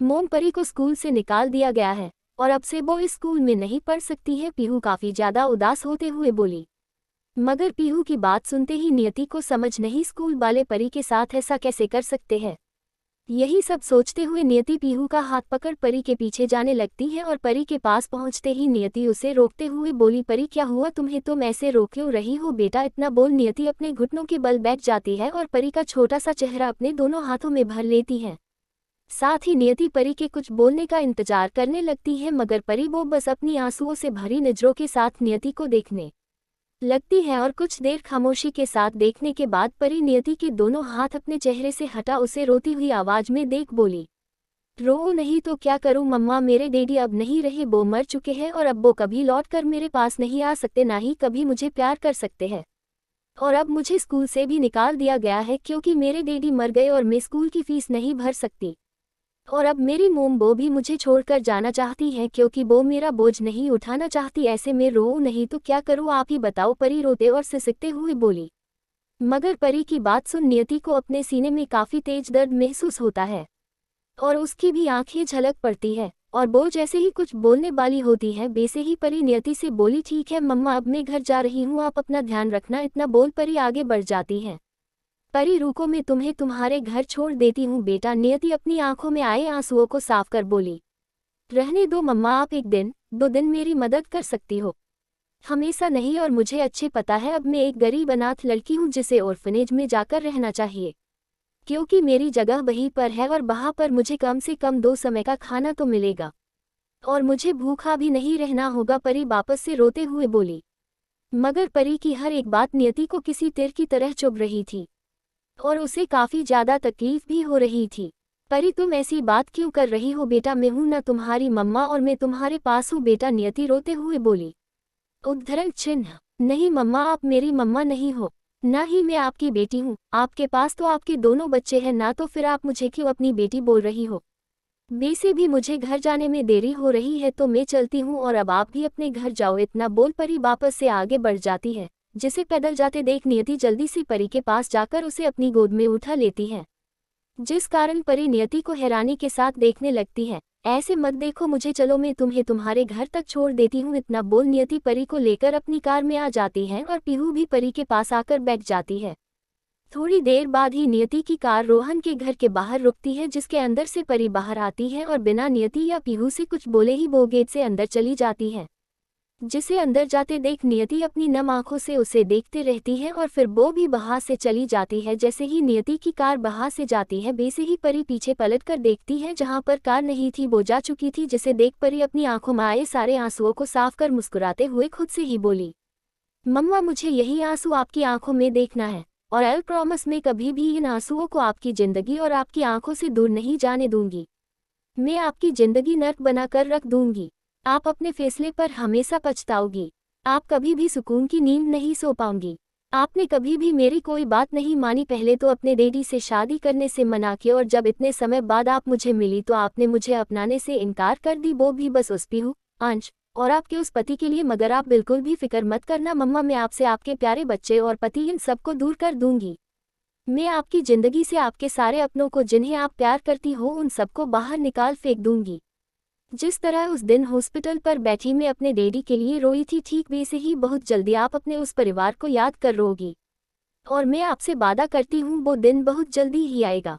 मोम, परी को स्कूल से निकाल दिया गया है और अब से वो इस स्कूल में नहीं पढ़ सकती है, पीहू काफी ज्यादा उदास होते हुए बोली। मगर पीहू की बात सुनते ही नियति को समझ नहीं स्कूल वाले परी के साथ ऐसा कैसे कर सकते हैं। यही सब सोचते हुए नियति पीहू का हाथ पकड़ परी के पीछे जाने लगती है और परी के पास पहुंचते ही नियति उसे रोकते हुए बोली, परी क्या हुआ तुम्हें, तुम ऐसे रो क्यों रही हो बेटा। इतना बोल नियति अपने घुटनों के बल बैठ जाती है और परी का छोटा सा चेहरा अपने दोनों हाथों में भर लेती है। साथ ही नियति परी के कुछ बोलने का इंतजार करने लगती है, मगर परी वो बस अपनी आंसुओं से भरी नजरों के साथ नियति को देखने लगती है और कुछ देर खामोशी के साथ देखने के बाद परी नियति के दोनों हाथ अपने चेहरे से हटा उसे रोती हुई आवाज में देख बोली, रो नहीं तो क्या करूं मम्मा, मेरे डैडी अब नहीं रहे, वो मर चुके हैं और अब वो कभी लौट कर मेरे पास नहीं आ सकते, ना ही कभी मुझे प्यार कर सकते हैं, और अब मुझे स्कूल से भी निकाल दिया गया है क्योंकि मेरे डैडी मर गए और मैं स्कूल की फीस नहीं भर सकती, और अब मेरी मोम वो भी मुझे छोड़कर जाना चाहती है क्योंकि वो मेरा बोझ नहीं उठाना चाहती, ऐसे में रो नहीं तो क्या करूँ आप ही बताओ, परी रोते और सिसकते हुए बोली। मगर परी की बात सुन नियति को अपने सीने में काफी तेज दर्द महसूस होता है और उसकी भी आंखें झलक पड़ती है। और वो जैसे ही कुछ बोलने वाली होती है वैसे ही परी नियति से बोली, ठीक है मम्मा, अब मैं घर जा रही हूँ, आप अपना ध्यान रखना। इतना बोल परी आगे बढ़ जाती है। परी रुको, मैं तुम्हें तुम्हारे घर छोड़ देती हूँ बेटा। नियति अपनी आंखों में आए आंसुओं को साफ कर बोली, रहने दो मम्मा, आप 1 दिन 2 दिन मेरी मदद कर सकती हो, हमेशा नहीं। और मुझे अच्छे पता है अब मैं एक गरीब अनाथ लड़की हूँ जिसे ऑर्फनेज में जाकर रहना चाहिए, क्योंकि मेरी जगह वहीं पर है और वहाँ पर मुझे कम से कम 2 समय का खाना तो मिलेगा और मुझे भूखा भी नहीं रहना होगा। परी वापस से रोते हुए बोली। मगर परी की हर एक बात नियति को किसी तीर की तरह चुभ रही थी और उसे काफ़ी ज़्यादा तकलीफ भी हो रही थी। परी तुम ऐसी बात क्यों कर रही हो बेटा, मैं हूं ना तुम्हारी मम्मा और मैं तुम्हारे पास हूँ बेटा, नियति रोते हुए बोली। उद्धरण चिन्ह, नहीं मम्मा, आप मेरी मम्मा नहीं हो, ना ही मैं आपकी बेटी हूँ। आपके पास तो आपके दोनों बच्चे हैं ना, तो फिर आप मुझे क्यों अपनी बेटी बोल रही हो। वैसे भी मुझे घर जाने में देरी हो रही है तो मैं चलती हूँ और अब आप भी अपने घर जाओ। इतना बोल परी वापस से आगे बढ़ जाती है। जिसे पैदल जाते देख नियति जल्दी से परी के पास जाकर उसे अपनी गोद में उठा लेती है, जिस कारण परी नियति को हैरानी के साथ देखने लगती है। ऐसे मत देखो मुझे, चलो मैं तुम्हें तुम्हारे घर तक छोड़ देती हूँ। इतना बोल नियति परी को लेकर अपनी कार में आ जाती है और पीहू भी परी के पास आकर बैठ जाती है। थोड़ी देर बाद ही नियति की कार रोहन के घर के बाहर रुकती है, जिसके अंदर से परी बाहर आती है और बिना नियति या पीहू से कुछ बोले ही वो गेट से अंदर चली जाती है। जिसे अंदर जाते देख नियति अपनी नम आंखों से उसे देखते रहती है और फिर वो भी बाहर से चली जाती है। जैसे ही नियति की कार बाहर से जाती है वैसे ही परी पीछे पलट कर देखती है, जहां पर कार नहीं थी वो जा चुकी थी। जिसे देख परी अपनी आंखों में आए सारे आंसुओं को साफ कर मुस्कुराते हुए खुद से ही बोली, मम्मा मुझे यही आंसू आपकी आंखों में देखना है और आई प्रॉमिस मैं कभी भी इन आंसुओं को आपकी जिंदगी और आपकी आंखों से दूर नहीं जाने दूंगी। मैं आपकी जिंदगी नर्क बनाकर रख दूंगी। आप अपने फैसले पर हमेशा पछताओगी। आप कभी भी सुकून की नींद नहीं सो पाऊंगी। आपने कभी भी मेरी कोई बात नहीं मानी। पहले तो अपने डैडी से शादी करने से मना किया और जब इतने समय बाद आप मुझे मिली तो आपने मुझे अपनाने से इनकार कर दी, वो भी बस उस पीहू, अंश और आपके उस पति के लिए। मगर आप बिल्कुल भी फिक्र मत करना मम्मा, मैं आपसे आपके प्यारे बच्चे और पति इन सबको दूर कर दूंगी। मैं आपकी जिंदगी से आपके सारे अपनों को जिन्हें आप प्यार करती हो उन सबको बाहर निकाल फेंक दूंगी। जिस तरह उस दिन हॉस्पिटल पर बैठी मैं अपने डैडी के लिए रोई थी, ठीक वैसे ही बहुत जल्दी आप अपने उस परिवार को याद कर रोगी। और मैं आपसे वादा करती हूँ वो दिन बहुत जल्दी ही आएगा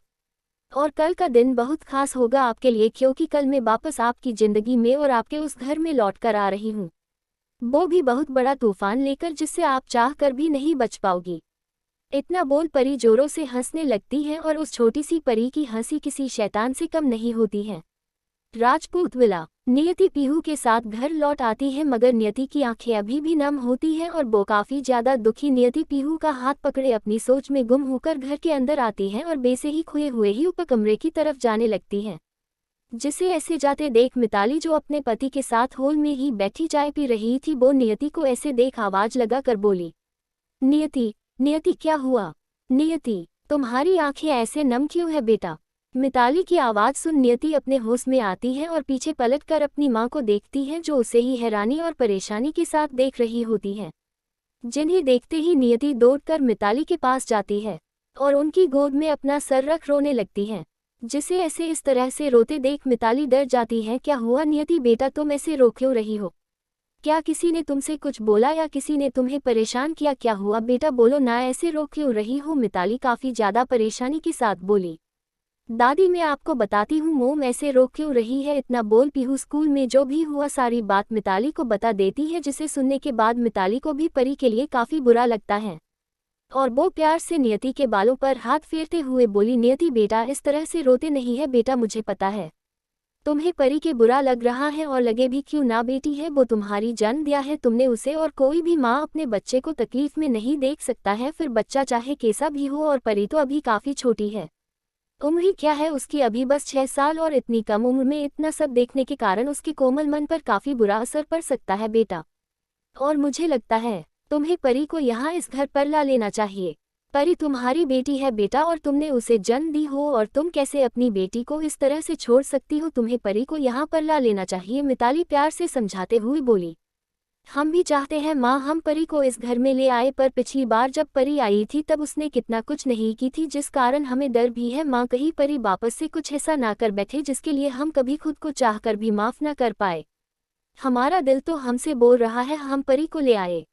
और कल का दिन बहुत खास होगा आपके लिए, क्योंकि कल मैं वापस आपकी ज़िंदगी में और आपके उस घर में लौट कर आ रही हूँ, वो भी बहुत बड़ा तूफान लेकर जिससे आप चाह कर भी नहीं बच पाओगी। इतना बोल परी जोरों से हंसने लगती है और उस छोटी सी परी की हंसी किसी शैतान से कम नहीं होती है। राजपूत विला, नियति पीहू के साथ घर लौट आती है मगर नियति की आंखें अभी भी नम होती हैं और वो काफ़ी ज़्यादा दुखी नियति पीहू का हाथ पकड़े अपनी सोच में गुम होकर घर के अंदर आती है और वैसे ही खोए हुए ही ऊपर कमरे की तरफ जाने लगती है। जिसे ऐसे जाते देख मिताली जो अपने पति के साथ हॉल में ही बैठी चाय पी रही थी, वो नियति को ऐसे देख आवाज लगा कर बोली, नियति नियति क्या हुआ, नियति तुम्हारी आंखें ऐसे नम क्यों है बेटा। मिताली की आवाज़ सुन नियति अपने होश में आती है और पीछे पलटकर अपनी माँ को देखती है जो उसे ही हैरानी और परेशानी के साथ देख रही होती है। जिन्हें देखते ही नियति दौड़कर मिताली के पास जाती है और उनकी गोद में अपना सर रख रोने लगती है। जिसे ऐसे इस तरह से रोते देख मिताली डर जाती है। क्या हुआ नियति बेटा, तुम ऐसे रो क्यों रही हो, क्या किसी ने तुमसे कुछ बोला या किसी ने तुम्हें परेशान किया, क्या हुआ बेटा बोलो ना, ऐसे रो क्यों रही हो। मिताली काफ़ी ज़्यादा परेशानी के साथ बोली, दादी मैं आपको बताती हूँ मोम ऐसे रो क्यों रही है। इतना बोल पीहू स्कूल में जो भी हुआ सारी बात मिताली को बता देती है, जिसे सुनने के बाद मिताली को भी परी के लिए काफ़ी बुरा लगता है और वो प्यार से नियति के बालों पर हाथ फेरते हुए बोली, नियति बेटा इस तरह से रोते नहीं है बेटा, मुझे पता है तुम्हें परी के बुरा लग रहा है और लगे भी क्यों ना, बेटी है वो तुम्हारी जन्म दिया है तुमने उसे और कोई भी माँ अपने बच्चे को तकलीफ में नहीं देख सकता है, फिर बच्चा चाहे कैसा भी हो। और परी तो अभी काफ़ी छोटी है, उम्र ही क्या है उसकी, अभी बस 6 साल और इतनी कम उम्र में इतना सब देखने के कारण उसके कोमल मन पर काफ़ी बुरा असर पड़ सकता है बेटा। और मुझे लगता है तुम्हें परी को यहाँ इस घर पर ला लेना चाहिए। परी तुम्हारी बेटी है बेटा और तुमने उसे जन्म दी हो और तुम कैसे अपनी बेटी को इस तरह से छोड़ सकती हो, तुम्हें परी को यहाँ पर ला लेना चाहिए। मिताली प्यार से समझाते हुए बोली। हम भी चाहते हैं माँ हम परी को इस घर में ले आए, पर पिछली बार जब परी आई थी तब उसने कितना कुछ नहीं की थी, जिस कारण हमें डर भी है माँ कहीं परी वापस से कुछ ऐसा ना कर बैठे जिसके लिए हम कभी खुद को चाहकर भी माफ़ ना कर पाए। हमारा दिल तो हमसे बोल रहा है हम परी को ले आए,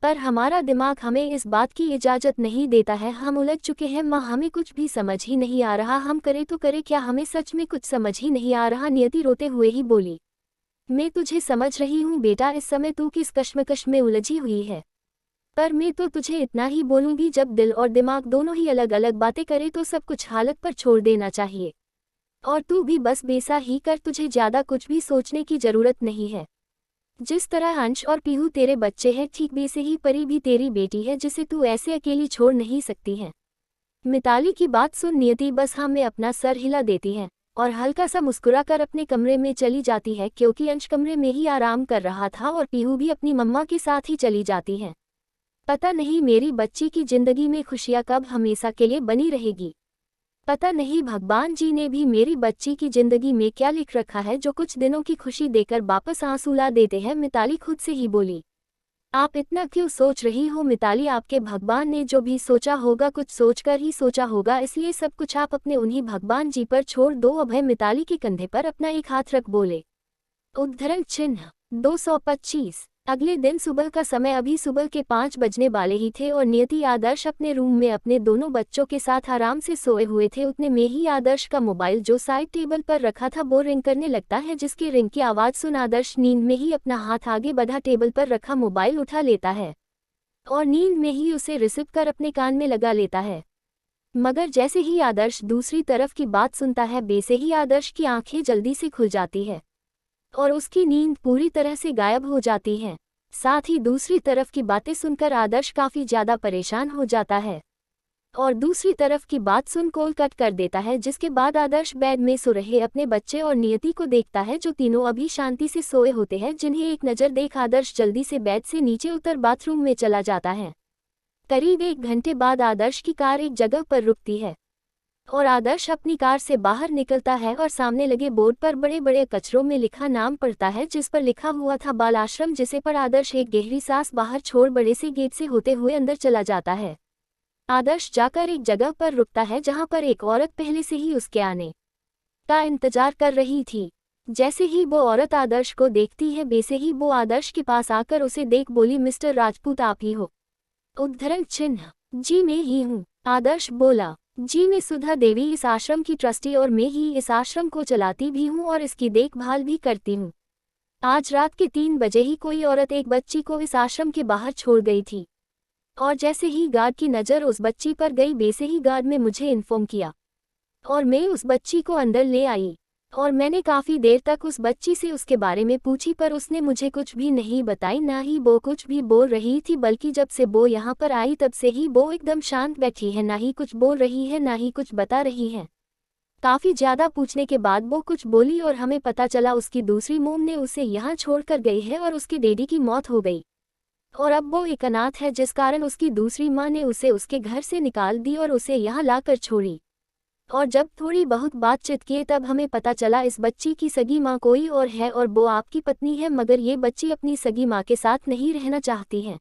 पर हमारा दिमाग हमें इस बात की इजाज़त नहीं देता है। हम उलझ चुके हैं माँ, हमें कुछ भी समझ ही नहीं आ रहा, हम करें तो करें क्या, हमें सच में कुछ समझ ही नहीं आ रहा। नियति रोते हुए ही बोली, मैं तुझे समझ रही हूँ बेटा, इस समय तू किस कश्मकश में उलझी हुई है, पर मैं तो तुझे इतना ही बोलूँगी, जब दिल और दिमाग दोनों ही अलग अलग बातें करे तो सब कुछ हालत पर छोड़ देना चाहिए। और तू भी बस वैसा ही कर, तुझे ज़्यादा कुछ भी सोचने की ज़रूरत नहीं है। जिस तरह अंश और पीहू तेरे बच्चे हैं, ठीक वैसे ही परी भी तेरी बेटी है, जिसे तू ऐसे अकेली छोड़ नहीं सकती है। मिताली की बात सुन नियति बस हाँ में अपना सर हिला देती है और हल्का सा मुस्कुराकर अपने कमरे में चली जाती है, क्योंकि अंश कमरे में ही आराम कर रहा था और पीहू भी अपनी मम्मा के साथ ही चली जाती है। पता नहीं मेरी बच्ची की जिंदगी में खुशियाँ कब हमेशा के लिए बनी रहेगी। पता नहीं भगवान जी ने भी मेरी बच्ची की जिंदगी में क्या लिख रखा है जो कुछ दिनों की खुशी देकर वापस आंसू ला देते हैं। मिताली खुद से ही बोली, आप इतना क्यों सोच रही हो मिताली, आपके भगवान ने जो भी सोचा होगा कुछ सोचकर ही सोचा होगा, इसलिए सब कुछ आप अपने उन्हीं भगवान जी पर छोड़ दो। अभय मिताली के कंधे पर अपना एक हाथ रख बोले। उद्धरण चिन्ह 225। अगले दिन सुबह का समय अभी सुबह के 5 बजने वाले ही थे और नियति आदर्श अपने रूम में अपने दोनों बच्चों के साथ आराम से सोए हुए थे। उतने में ही आदर्श का मोबाइल जो साइड टेबल पर रखा था वो रिंग करने लगता है, जिसकी रिंग की आवाज़ सुन आदर्श नींद में ही अपना हाथ आगे बढ़ा टेबल पर रखा मोबाइल उठा लेता है और नींद में ही उसे रिसीव कर अपने कान में लगा लेता है। मगर जैसे ही आदर्श दूसरी तरफ की बात सुनता है, वैसे ही आदर्श की आंखें जल्दी से खुल जाती है और उसकी नींद पूरी तरह से गायब हो जाती है। साथ ही दूसरी तरफ की बातें सुनकर आदर्श काफ़ी ज़्यादा परेशान हो जाता है और दूसरी तरफ की बात सुन कॉल कट कर देता है, जिसके बाद आदर्श बेड में सो रहे अपने बच्चे और नियति को देखता है, जो तीनों अभी शांति से सोए होते हैं, जिन्हें एक नज़र देख आदर्श जल्दी से बेड से नीचे उतर बाथरूम में चला जाता है। करीब 1 घंटे बाद आदर्श की कार एक जगह पर रुकती है और आदर्श अपनी कार से बाहर निकलता है और सामने लगे बोर्ड पर बड़े बड़े अक्षरों में लिखा नाम पढ़ता है, जिस पर लिखा हुआ था बाल आश्रम, जिसे पर आदर्श एक गहरी सांस बाहर छोड़ बड़े से गेट से होते हुए अंदर चला जाता है। आदर्श जाकर एक जगह पर रुकता है जहां पर एक औरत पहले से ही उसके आने का इंतजार कर रही थी। जैसे ही वो औरत आदर्श को देखती है, वैसे ही वो आदर्श के पास आकर उसे देख बोली, मिस्टर राजपूत आप ही हो? उद्धरण चिन्ह जी मैं ही हूँ। आदर्श बोला, जी मैं सुधा देवी इस आश्रम की ट्रस्टी और मैं ही इस आश्रम को चलाती भी हूँ और इसकी देखभाल भी करती हूँ। आज रात के 3 बजे ही कोई औरत एक बच्ची को इस आश्रम के बाहर छोड़ गई थी और जैसे ही गार्ड की नज़र उस बच्ची पर गई, वैसे ही गार्ड ने मुझे इन्फॉर्म किया और मैं उस बच्ची को अंदर ले आई और मैंने काफ़ी देर तक उस बच्ची से उसके बारे में पूछी, पर उसने मुझे कुछ भी नहीं बताई, ना ही वो कुछ भी बोल रही थी, बल्कि जब से वो यहाँ पर आई तब से ही वो एकदम शांत बैठी है, ना ही कुछ बोल रही है ना ही कुछ बता रही है। काफ़ी ज़्यादा पूछने के बाद वो कुछ बोली और हमें पता चला उसकी दूसरी मोम ने उसे यहाँ छोड़कर गई है और उसके डैडी की मौत हो गई और अब वो एक अनाथ है, जिस कारण उसकी दूसरी माँ ने उसे उसके घर से निकाल दी और उसे यहाँ लाकर छोड़ी। और जब थोड़ी बहुत बातचीत किए तब हमें पता चला इस बच्ची की सगी माँ कोई और है और वो आपकी पत्नी है, मगर ये बच्ची अपनी सगी माँ के साथ नहीं रहना चाहती है,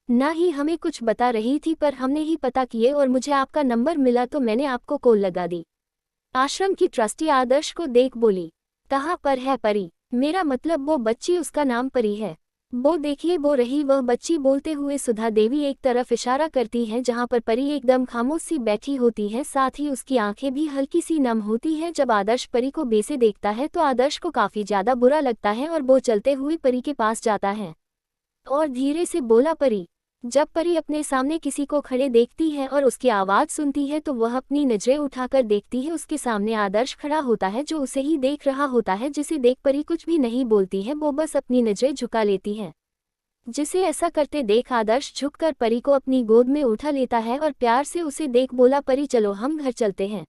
ना ही हमें कुछ बता रही थी, पर हमने ही पता किए और मुझे आपका नंबर मिला तो मैंने आपको कॉल लगा दी। आश्रम की ट्रस्टी आदर्श को देख बोली, कहाँ पर है परी? मेरा मतलब वो बच्ची, उसका नाम परी है। वो देखिए वो रही वह बच्ची। बोलते हुए सुधा देवी एक तरफ इशारा करती है जहां पर परी एकदम खामोश सी बैठी होती है, साथ ही उसकी आंखें भी हल्की सी नम होती है। जब आदर्श परी को बेसे देखता है तो आदर्श को काफी ज्यादा बुरा लगता है और वो चलते हुए परी के पास जाता है और धीरे से बोला, परी। जब परी अपने सामने किसी को खड़े देखती है और उसकी आवाज़ सुनती है तो वह अपनी नज़रें उठाकर देखती है। उसके सामने आदर्श खड़ा होता है जो उसे ही देख रहा होता है, जिसे देख परी कुछ भी नहीं बोलती है, वो बस अपनी नज़रें झुका लेती है। जिसे ऐसा करते देख आदर्श झुककर परी को अपनी गोद में उठा लेता है और प्यार से उसे देख बोला, परी चलो हम घर चलते हैं।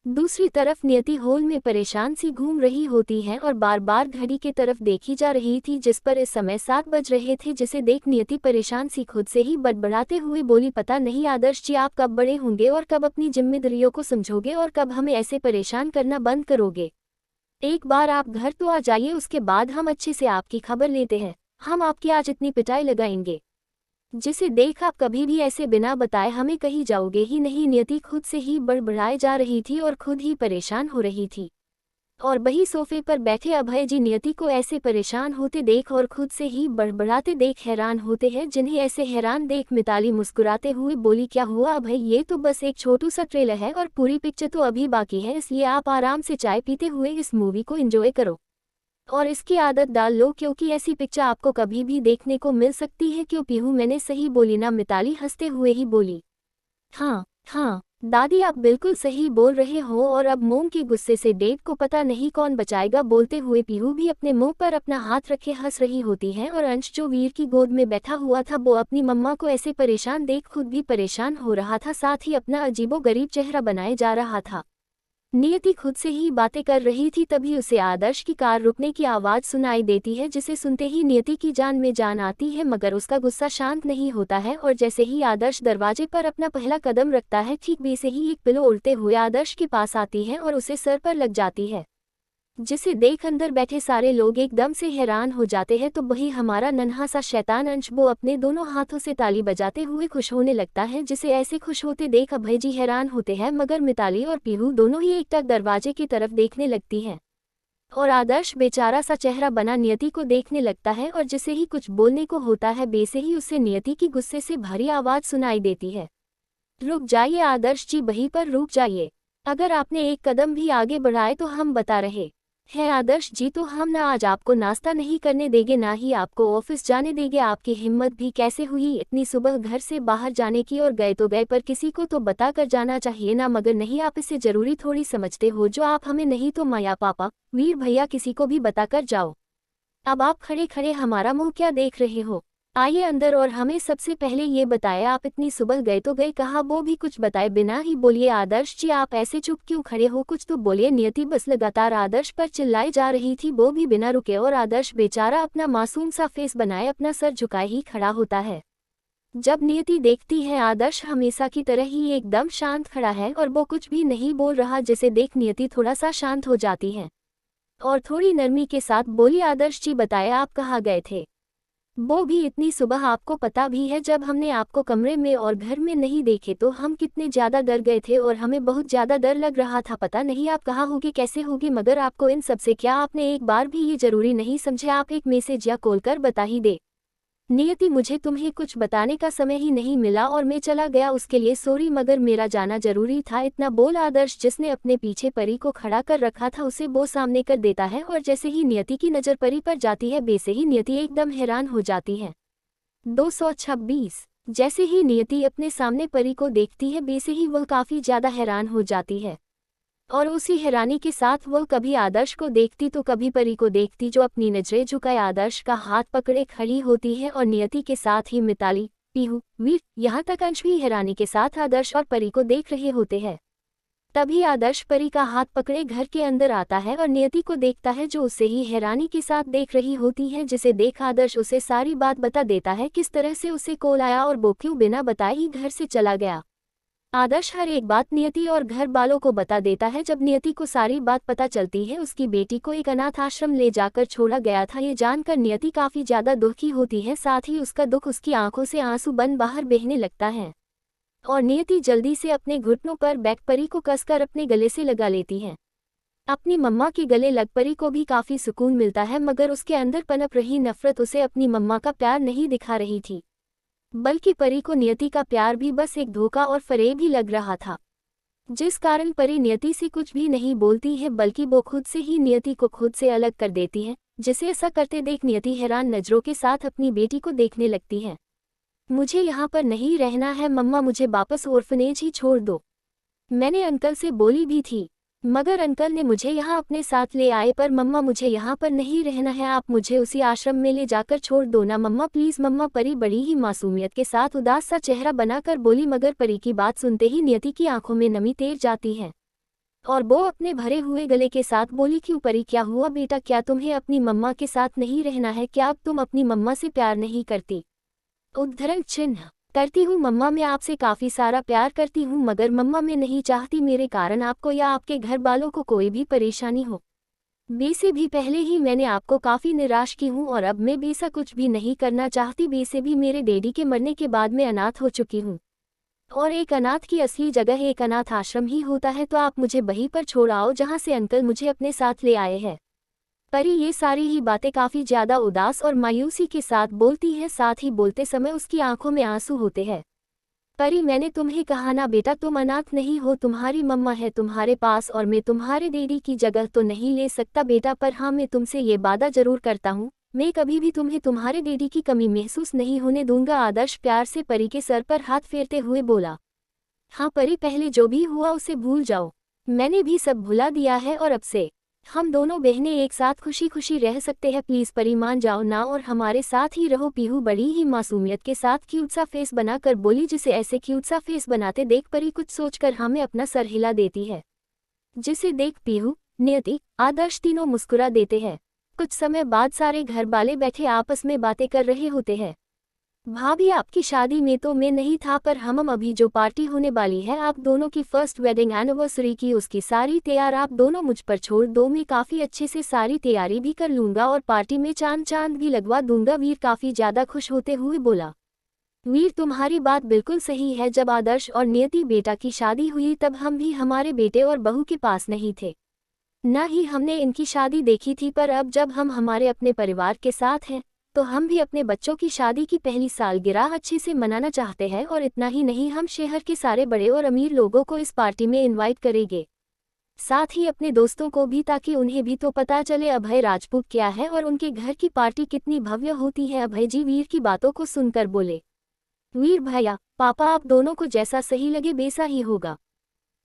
दूसरी तरफ नियति हॉल में परेशान सी घूम रही होती है और बार बार घड़ी की तरफ देखी जा रही थी, जिस पर इस समय 7 बज रहे थे, जिसे देख नियति परेशान सी खुद से ही बड़बड़ाते हुए बोली, पता नहीं आदर्श जी आप कब बड़े होंगे और कब अपनी जिम्मेदारियों को समझोगे और कब हमें ऐसे परेशान करना बंद करोगे। एक बार आप घर तो आ जाइए, उसके बाद हम अच्छे से आपकी खबर लेते हैं। हम आपकी आज इतनी पिटाई लगाएंगे, जिसे देख आप कभी भी ऐसे बिना बताए हमें कहीं जाओगे ही नहीं। नियति खुद से ही बड़बड़ाए जा रही थी और खुद ही परेशान हो रही थी। और वही सोफे पर बैठे अभय जी नियति को ऐसे परेशान होते देख और खुद से ही बड़बड़ाते देख हैरान होते हैं। जिन्हें ऐसे हैरान देख मिताली मुस्कुराते हुए बोली, क्या हुआ अभय, ये तो बस एक छोटू सा ट्रेलर है और पूरी पिक्चर तो अभी बाकी है, इसलिए आप आराम से चाय पीते हुए इस मूवी को एंजॉय करो और इसकी आदत डाल लो, क्योंकि ऐसी पिक्चर आपको कभी भी देखने को मिल सकती है। क्यों पीहू, मैंने सही बोली ना? मिताली हंसते हुए ही बोली। हाँ हाँ दादी, आप बिल्कुल सही बोल रहे हो। और अब मोम के गुस्से से डेव को पता नहीं कौन बचाएगा। बोलते हुए पीहू भी अपने मुंह पर अपना हाथ रखे हंस रही होती है और अंश जो वीर की गोद में बैठा हुआ था वो अपनी मम्मा को ऐसे परेशान देख खुद भी परेशान हो रहा था, साथ ही अपना अजीबोगरीब चेहरा बनाए जा रहा था। नियति खुद से ही बातें कर रही थी, तभी उसे आदर्श की कार रुकने की आवाज सुनाई देती है, जिसे सुनते ही नियति की जान में जान आती है। मगर उसका गुस्सा शांत नहीं होता है और जैसे ही आदर्श दरवाजे पर अपना पहला कदम रखता है, ठीक वैसे ही एक पिलो उड़ते हुए आदर्श के पास आती है और उसे सर पर लग जाती है, जिसे देख अंदर बैठे सारे लोग एकदम से हैरान हो जाते हैं। तो वही हमारा नन्हा सा शैतान अंश, वो अपने दोनों हाथों से ताली बजाते हुए खुश होने लगता है। जिसे ऐसे खुश होते देख अभय जी हैरान होते हैं, मगर मिताली और पीहू दोनों ही एकटक दरवाजे की तरफ देखने लगती हैं और आदर्श बेचारा सा चेहरा बना नियति को देखने लगता है और जिसे ही कुछ बोलने को होता है, वैसे ही उसे नियति की गुस्से से भरी आवाज सुनाई देती है, रुक जाइए आदर्श जी, वहीं पर रुक जाइए। अगर आपने एक कदम भी आगे बढ़ाए तो हम बता रहे है आदर्श जी, तो हम ना आज आपको नाश्ता नहीं करने देंगे, ना ही आपको ऑफिस जाने देंगे। आपकी हिम्मत भी कैसे हुई इतनी सुबह घर से बाहर जाने की, और गए तो गए पर किसी को तो बता कर जाना चाहिए ना। मगर नहीं, आप इसे जरूरी थोड़ी समझते हो, जो आप हमें नहीं तो माया पापा वीर भैया किसी को भी बता कर जाओ। अब आप खड़े खड़े हमारा मुंह क्या देख रहे हो? आइए अंदर और हमें सबसे पहले ये बताए, आप इतनी सुबह गए तो गए कहाँ, वो भी कुछ बताए बिना ही। बोलिए आदर्श जी, आप ऐसे चुप क्यों खड़े हो, कुछ तो बोलिए। नियति बस लगातार आदर्श पर चिल्लाई जा रही थी, वो भी बिना रुके, और आदर्श बेचारा अपना मासूम सा फेस बनाए अपना सर झुकाए ही खड़ा होता है। जब नियति देखती है आदर्श हमेशा की तरह ही एकदम शांत खड़ा है और वो कुछ भी नहीं बोल रहा, जिसे देख नियति थोड़ा सा शांत हो जाती है और थोड़ी नरमी के साथ बोली, आदर्श जी बताए आप कहाँ गए थे, वो भी इतनी सुबह? आपको पता भी है जब हमने आपको कमरे में और घर में नहीं देखे तो हम कितने ज्यादा डर गए थे और हमें बहुत ज्यादा डर लग रहा था। पता नहीं आप कहाँ होगे, कैसे होगे, मगर आपको इन सब से क्या आपने एक बार भी ये जरूरी नहीं समझे आप एक मैसेज या कॉल कर बता ही दे। नियति, मुझे तुम्हें कुछ बताने का समय ही नहीं मिला और मैं चला गया, उसके लिए सॉरी, मगर मेरा जाना जरूरी था। इतना बोल आदर्श, जिसने अपने पीछे परी को खड़ा कर रखा था, उसे वो सामने कर देता है और जैसे ही नियति की नज़र परी पर जाती है, वैसे ही नियति एकदम हैरान हो जाती है। 226। जैसे ही नियति अपने सामने परी को देखती है, वैसे ही वह काफ़ी ज़्यादा हैरान हो जाती है और उसी हैरानी के साथ वह कभी आदर्श को देखती तो कभी परी को देखती, जो अपनी नजरें झुकाए आदर्श का हाथ पकड़े खड़ी होती है। और नियति के साथ ही मिताली, पीहू, वीर, यहाँ तक अंश भी हैरानी के साथ आदर्श और परी को देख रहे होते हैं। तभी आदर्श परी का हाथ पकड़े घर के अंदर आता है और नियति को देखता है, जो उसे ही हैरानी के साथ देख रही होती है, जिसे देख आदर्श उसे सारी बात बता देता है, किस तरह से उसे कॉल आया और वो क्यों बिना बताए ही घर से चला गया। आदर्श हर एक बात नियति और घर वालों को बता देता है। जब नियति को सारी बात पता चलती है, उसकी बेटी को एक अनाथ आश्रम ले जाकर छोड़ा गया था, ये जानकर नियति काफी ज्यादा दुखी होती है, साथ ही उसका दुख उसकी आंखों से आंसू बन बाहर बहने लगता है और नियति जल्दी से अपने घुटनों पर बैठ परी को कसकर अपने गले से लगा लेती है। अपनी मम्मा के गले लग परी को भी काफी सुकून मिलता है, मगर उसके अंदर पनप रही नफरत उसे अपनी मम्मा का प्यार नहीं दिखा रही थी, बल्कि परी को नियति का प्यार भी बस एक धोखा और फरेब ही लग रहा था, जिस कारण परी नियति से कुछ भी नहीं बोलती है, बल्कि वो खुद से ही नियति को खुद से अलग कर देती है। जिसे ऐसा करते देख नियति हैरान नजरों के साथ अपनी बेटी को देखने लगती है। मुझे यहाँ पर नहीं रहना है मम्मा, मुझे वापस ऑर्फनेज ही छोड़ दो। मैंने अंकल से बोली भी थी, मगर अंकल ने मुझे यहाँ अपने साथ ले आए, पर मम्मा मुझे यहाँ पर नहीं रहना है, आप मुझे उसी आश्रम में ले जाकर छोड़ दो ना मम्मा, प्लीज़ मम्मा। परी बड़ी ही मासूमियत के साथ उदास सा चेहरा बनाकर बोली, मगर परी की बात सुनते ही नियति की आंखों में नमी तैर जाती है और वो अपने भरे हुए गले के साथ बोली, क्यों परी, क्या हुआ बेटा, क्या तुम्हें अपनी मम्मा के साथ नहीं रहना है क्या? अब तुम अपनी मम्मा से प्यार नहीं करती? उद्धरण चिन्ह। करती हूँ मम्मा, मैं आपसे काफ़ी सारा प्यार करती हूँ, मगर मम्मा मैं नहीं चाहती मेरे कारण आपको या आपके घर वालों को कोई भी परेशानी हो। बे से भी पहले ही मैंने आपको काफ़ी निराश की हूँ और अब मैं बेसा कुछ भी नहीं करना चाहती। बे से भी मेरे डैडी के मरने के बाद मैं अनाथ हो चुकी हूँ और एक अनाथ की असली जगह एक अनाथ आश्रम ही होता है, तो आप मुझे वहीं पर छोड़ आओ जहाँ से अंकल मुझे अपने साथ ले आए हैं। परी ये सारी ही बातें काफ़ी ज़्यादा उदास और मायूसी के साथ बोलती है, साथ ही बोलते समय उसकी आंखों में आंसू होते हैं। परी मैंने तुम्हें कहा ना बेटा, तुम अनाथ नहीं हो, तुम्हारी मम्मा है तुम्हारे पास और मैं तुम्हारे डैडी की जगह तो नहीं ले सकता बेटा, पर हाँ मैं तुमसे ये वादा जरूर करता हूँ, मैं कभी भी तुम्हें तुम्हारे डैडी की कमी महसूस नहीं होने दूंगा। आदर्श प्यार से परी के सर पर हाथ फेरते हुए बोला। हाँ परी, पहले जो भी हुआ उसे भूल जाओ, मैंने भी सब भुला दिया है और अब से हम दोनों बहनें एक साथ खुशी खुशी रह सकते हैं। प्लीज़ परी मान जाओ ना और हमारे साथ ही रहो। पीहू बड़ी ही मासूमियत के साथ क्यूट सा फेस बनाकर बोली, जिसे ऐसे क्यूट सा फेस बनाते देख परी कुछ सोचकर हमें अपना सर हिला देती है, जिसे देख पीहू, नियति, आदर्श तीनों मुस्कुरा देते हैं। कुछ समय बाद सारे घर वाले बैठे आपस में बातें कर रहे होते हैं। भाभी आपकी शादी में तो मैं नहीं था, पर हम अभी जो पार्टी होने वाली है आप दोनों की फर्स्ट वेडिंग एनिवर्सरी की, उसकी सारी तैयार आप दोनों मुझ पर छोड़ दो, मैं काफ़ी अच्छे से सारी तैयारी भी कर लूँगा और पार्टी में चांद भी लगवा दूंगा। वीर काफ़ी ज़्यादा खुश होते हुए बोला। वीर तुम्हारी बात बिल्कुल सही है, जब आदर्श और नियति बेटा की शादी हुई तब हम भी हमारे बेटे और बहू के पास नहीं थे, न ही हमने इनकी शादी देखी थी, पर अब जब हम हमारे अपने परिवार के साथ हैं तो हम भी अपने बच्चों की शादी की पहली सालगिरह अच्छे से मनाना चाहते हैं। और इतना ही नहीं, हम शहर के सारे बड़े और अमीर लोगों को इस पार्टी में इनवाइट करेंगे, साथ ही अपने दोस्तों को भी, ताकि उन्हें भी तो पता चले अभय राजपूत क्या है और उनके घर की पार्टी कितनी भव्य होती है। अभय जी वीर की बातों को सुनकर बोले। वीर भैया, पापा आप दोनों को जैसा सही लगे वैसा ही होगा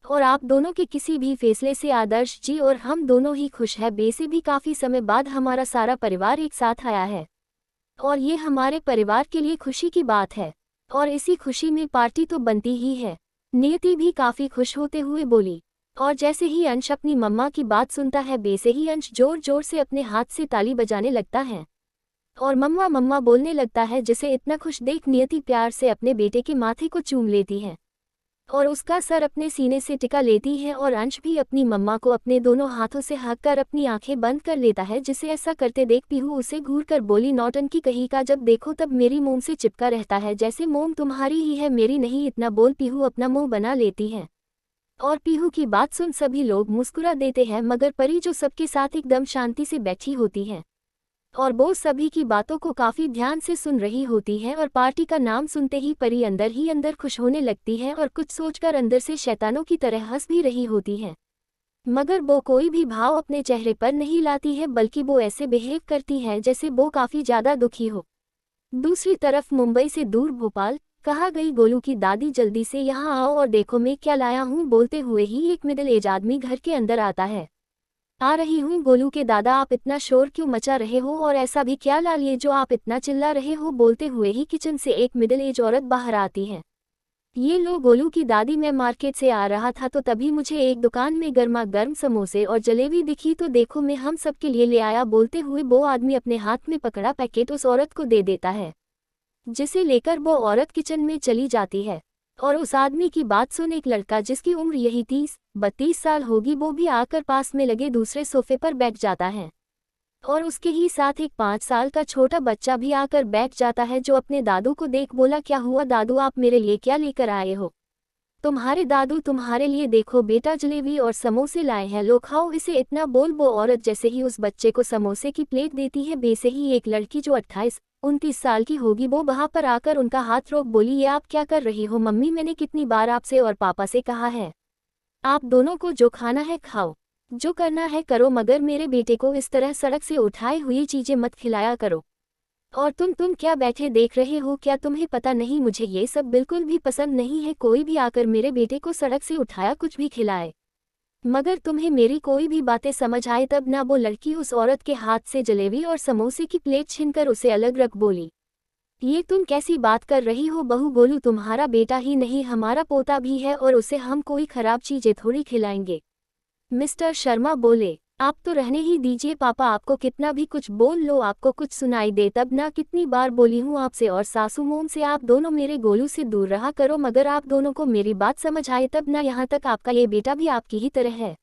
और आप दोनों के किसी भी फैसले से आदर्श जी और हम दोनों ही खुश हैं। वैसे भी काफ़ी समय बाद हमारा सारा परिवार एक साथ आया है और ये हमारे परिवार के लिए खुशी की बात है और इसी खुशी में पार्टी तो बनती ही है। नियति भी काफ़ी खुश होते हुए बोली। और जैसे ही अंश अपनी मम्मा की बात सुनता है वैसे ही अंश जोर जोर से अपने हाथ से ताली बजाने लगता है और मम्मा मम्मा बोलने लगता है, जिसे इतना खुश देख नियति प्यार से अपने बेटे के माथे को चूम लेती है और उसका सर अपने सीने से टिका लेती है और अंश भी अपनी मम्मा को अपने दोनों हाथों से हक कर अपनी आंखें बंद कर लेता है, जिसे ऐसा करते देख पीहू उसे घूर कर बोली, नौटंकी कहीं का, जब देखो तब मेरी मोम से चिपका रहता है, जैसे मोम तुम्हारी ही है मेरी नहीं। इतना बोल पीहू अपना मुंह बना लेती है और पीहू की बात सुन सभी लोग मुस्कुरा देते हैं, मगर परी जो सबके साथ एकदम शांति से बैठी होती है और वो सभी की बातों को काफ़ी ध्यान से सुन रही होती है और पार्टी का नाम सुनते ही परी अंदर ही अंदर खुश होने लगती है और कुछ सोचकर अंदर से शैतानों की तरह हंस भी रही होती है, मगर वो कोई भी भाव अपने चेहरे पर नहीं लाती है, बल्कि वो ऐसे बिहेव करती है जैसे वो काफ़ी ज़्यादा दुखी हो। दूसरी तरफ मुंबई से दूर भोपाल, कहा गई गोलू की दादी, जल्दी से यहाँ आओ और देखो मैं क्या लाया हूँ। बोलते हुए ही एक मिडिल एज आदमी घर के अंदर आता है। आ रही हूँ गोलू के दादा, आप इतना शोर क्यों मचा रहे हो और ऐसा भी क्या ला लिए जो आप इतना चिल्ला रहे हो। बोलते हुए ही किचन से एक मिडिल एज औरत बाहर आती है। ये लो गोलू की दादी, मैं मार्केट से आ रहा था तो तभी मुझे एक दुकान में गर्मा गर्म समोसे और जलेबी दिखी, तो देखो मैं हम सबके लिए ले आया। बोलते हुए वो आदमी अपने हाथ में पकड़ा पैकेट उस औरत को दे देता है, जिसे लेकर वो औरत किचन में चली जाती है और उस आदमी की बात सुन एक लड़का जिसकी उम्र यही 30-32 साल होगी, वो भी आकर पास में लगे दूसरे सोफे पर बैठ जाता है और उसके ही साथ एक 5 साल का छोटा बच्चा भी आकर बैठ जाता है, जो अपने दादू को देख बोला, क्या हुआ दादू, आप मेरे लिए क्या लेकर आए हो। तुम्हारे दादू तुम्हारे लिए देखो बेटा जलेबी और समोसे लाए हैं, लो खाओ इसे। इतना बोल वो औरत जैसे ही उस बच्चे को समोसे की प्लेट देती है, वैसे ही एक लड़की जो 28-29 साल की होगी वो वहां पर आकर उनका हाथ रोक बोली, ये आप क्या कर रही हो। मम्मी मैंने कितनी बार आपसे और पापा से कहा है, आप दोनों को जो खाना है खाओ, जो करना है करो, मगर मेरे बेटे को इस तरह सड़क से उठाई हुई चीजें मत खिलाया करो। और तुम क्या बैठे देख रहे हो, क्या तुम्हें पता नहीं मुझे ये सब बिल्कुल भी पसंद नहीं है। कोई भी आकर मेरे बेटे को सड़क से उठाया कुछ भी खिलाए, मगर तुम्हें मेरी कोई भी बातें समझ आए तब ना। वो लड़की उस औरत के हाथ से जलेबी और समोसे की प्लेट छीनकर उसे अलग रख बोली, ये तुम कैसी बात कर रही हो बहू, गोलू तुम्हारा बेटा ही नहीं हमारा पोता भी है और उसे हम कोई खराब चीजें थोड़ी खिलाएंगे। मिस्टर शर्मा बोले, आप तो रहने ही दीजिए पापा, आपको कितना भी कुछ बोल लो आपको कुछ सुनाई दे तब ना। कितनी बार बोली हूँ आपसे और सासू मोम से, आप दोनों मेरे गोलू से दूर रहा करो, मगर आप दोनों को मेरी बात समझ आए तब ना। यहाँ तक आपका ये बेटा भी आपकी ही तरह है।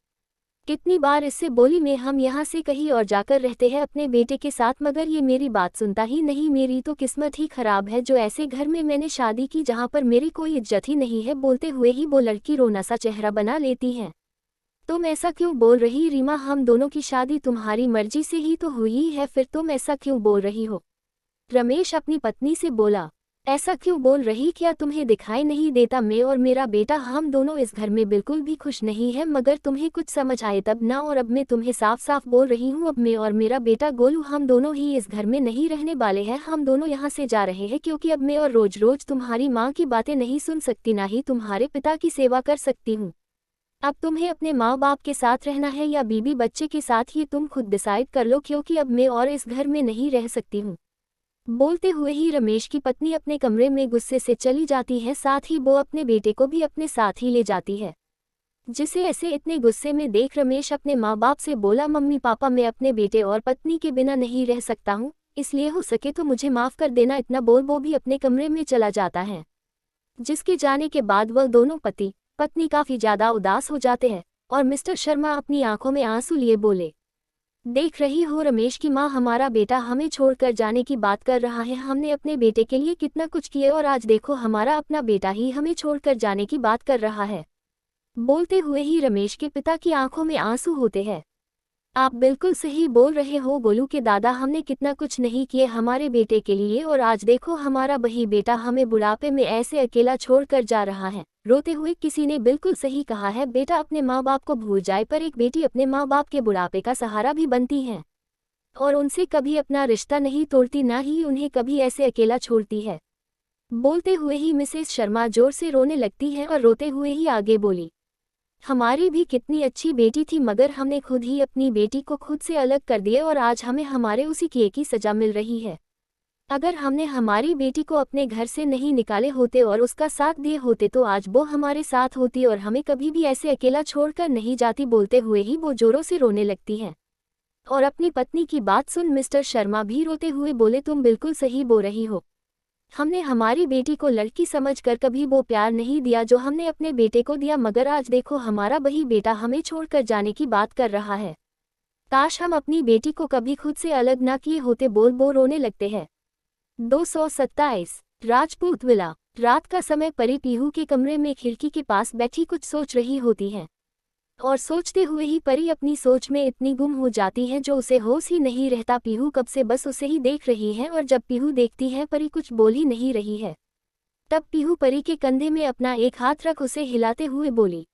कितनी बार इससे बोली मैं हम यहाँ से कहीं और जाकर रहते हैं अपने बेटे के साथ, मगर ये मेरी बात सुनता ही नहीं। मेरी तो किस्मत ही खराब है जो ऐसे घर में मैंने शादी की जहाँ पर मेरी कोई इज्जत ही नहीं है। बोलते हुए ही वो लड़की रोना सा चेहरा बना लेती है। तुम ऐसा क्यों बोल रही रीमा, हम दोनों की शादी तुम्हारी मर्जी से ही तो हुई है, फिर तुम ऐसा क्यों बोल रही हो? रमेश अपनी पत्नी से बोला। ऐसा क्यों बोल रही, क्या तुम्हें दिखाई नहीं देता मैं और मेरा बेटा हम दोनों इस घर में बिल्कुल भी खुश नहीं है, मगर तुम्हें कुछ समझ आए तब ना। और अब मैं तुम्हें साफ साफ बोल रही हूँ, अब मैं और मेरा बेटा गोलू हम दोनों ही इस घर में नहीं रहने वाले हैं। हम दोनों यहाँ से जा रहे हैं क्योंकि अब मैं और रोज रोज तुम्हारी माँ की बातें नहीं सुन सकती, ना ही तुम्हारे पिता की सेवा कर सकती हूँ। अब तुम्हें अपने माँ बाप के साथ रहना है या बीबी बच्चे के साथ, ये तुम खुद डिसाइड कर लो, क्योंकि अब मैं और इस घर में नहीं रह सकती हूँ। बोलते हुए ही रमेश की पत्नी अपने कमरे में गुस्से से चली जाती है, साथ ही वो अपने बेटे को भी अपने साथ ही ले जाती है। जिसे ऐसे इतने गुस्से में देख रमेश अपने माँ बाप से बोला, मम्मी पापा मैं अपने बेटे और पत्नी के बिना नहीं रह सकता हूँ, इसलिए हो सके तो मुझे माफ़ कर देना। इतना बोल वो भी अपने कमरे में चला जाता है। जिसके जाने के बाद वह दोनों पति पत्नी काफ़ी ज़्यादा उदास हो जाते हैं और मिस्टर शर्मा अपनी आंखों में आंसू लिए बोले, देख रही हो रमेश की माँ, हमारा बेटा हमें छोड़कर जाने की बात कर रहा है। हमने अपने बेटे के लिए कितना कुछ किया और आज देखो हमारा अपना बेटा ही हमें छोड़कर जाने की बात कर रहा है। बोलते हुए ही रमेश के पिता की आंखों में आंसू होते हैं। आप बिल्कुल सही बोल रहे हो गोलू के दादा, हमने कितना कुछ नहीं किए हमारे बेटे के लिए और आज देखो हमारा वही बेटा हमें बुढ़ापे में ऐसे अकेला छोड़कर जा रहा है। रोते हुए किसी ने बिल्कुल सही कहा है, बेटा अपने माँ बाप को भूल जाए पर एक बेटी अपने माँ बाप के बुढ़ापे का सहारा भी बनती है और उनसे कभी अपना रिश्ता नहीं तोड़ती, ना ही उन्हें कभी ऐसे अकेला छोड़ती है। बोलते हुए ही मिसेस शर्मा जोर से रोने लगती है और रोते हुए ही आगे बोली, हमारी भी कितनी अच्छी बेटी थी, मगर हमने खुद ही अपनी बेटी को खुद से अलग कर दिया और आज हमें हमारे उसी किए की सजा मिल रही है। अगर हमने हमारी बेटी को अपने घर से नहीं निकाले होते और उसका साथ दिए होते तो आज वो हमारे साथ होती और हमें कभी भी ऐसे अकेला छोड़कर नहीं जाती। बोलते हुए ही वो जोरों से रोने लगती है और अपनी पत्नी की बात सुन मिस्टर शर्मा भी रोते हुए बोले, तुम बिल्कुल सही बोल रही हो। हमने हमारी बेटी को लड़की समझकर कभी वो प्यार नहीं दिया जो हमने अपने बेटे को दिया, मगर आज देखो हमारा वही बेटा हमें छोड़कर जाने की बात कर रहा है। काश हम अपनी बेटी को कभी खुद से अलग ना किए होते। बोल वो रोने लगते हैं। 227 राजपूत विला। रात का समय परी पीहू के कमरे में खिड़की के पास बैठी कुछ सोच रही होती है और सोचते हुए ही परी अपनी सोच में इतनी गुम हो जाती है जो उसे होश ही नहीं रहता। पीहू कब से बस उसे ही देख रही है और जब पीहू देखती है परी कुछ बोल ही नहीं रही है, तब पीहू परी के कंधे में अपना एक हाथ रख उसे हिलाते हुए बोली,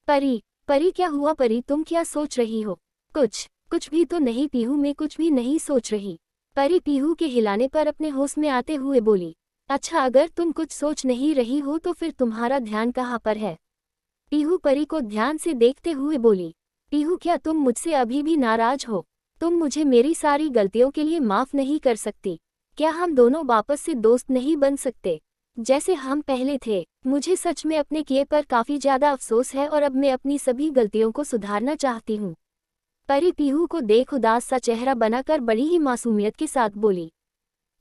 परी परी क्या हुआ परी, तुम क्या सोच रही हो? कुछ भी तो नहीं पीहू, मैं कुछ भी नहीं सोच रही। परी पीहू के हिलाने पर अपने होश में आते हुए बोली, अच्छा अगर तुम कुछ सोच नहीं रही हो तो फिर तुम्हारा ध्यान कहाँ पर है? पीहू परी को ध्यान से देखते हुए बोली, पीहू क्या तुम मुझसे अभी भी नाराज हो? तुम मुझे मेरी सारी गलतियों के लिए माफ़ नहीं कर सकती? क्या हम दोनों वापस से दोस्त नहीं बन सकते जैसे हम पहले थे? मुझे सच में अपने किए पर काफ़ी ज़्यादा अफसोस है और अब मैं अपनी सभी गलतियों को सुधारना चाहती हूँ। परी पीहू को देख उदास सा चेहरा बनाकर बड़ी ही मासूमियत के साथ बोली,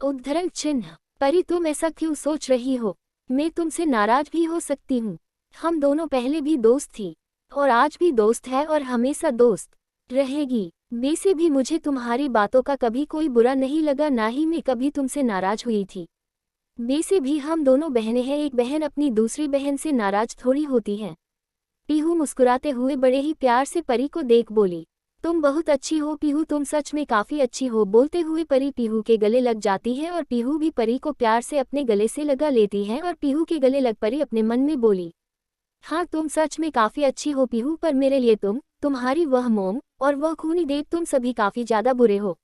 उद्धरण चिन्ह, परी तुम ऐसा क्यों सोच रही हो? मैं तुमसे नाराज भी हो सकती हूँ। हम दोनों पहले भी दोस्त थी और आज भी दोस्त है और हमेशा दोस्त रहेगी। वैसे भी मुझे तुम्हारी बातों का कभी कोई बुरा नहीं लगा, ना ही मैं कभी तुमसे नाराज हुई थी। वैसे भी हम दोनों बहनें हैं, एक बहन अपनी दूसरी बहन से नाराज थोड़ी होती है। पीहू मुस्कुराते हुए बड़े ही प्यार से परी को देख बोली, तुम बहुत अच्छी हो पीहू, तुम सच में काफ़ी अच्छी हो। बोलते हुए परी पीहू के गले लग जाती है और पीहू भी परी को प्यार से अपने गले से लगा लेती है और पीहू के गले लग परी अपने मन में बोली, हाँ तुम सच में काफ़ी अच्छी हो पीहू, पर मेरे लिए तुम्हारी वह मोम और वह खूनी देव, तुम सभी काफ़ी ज़्यादा बुरे हो।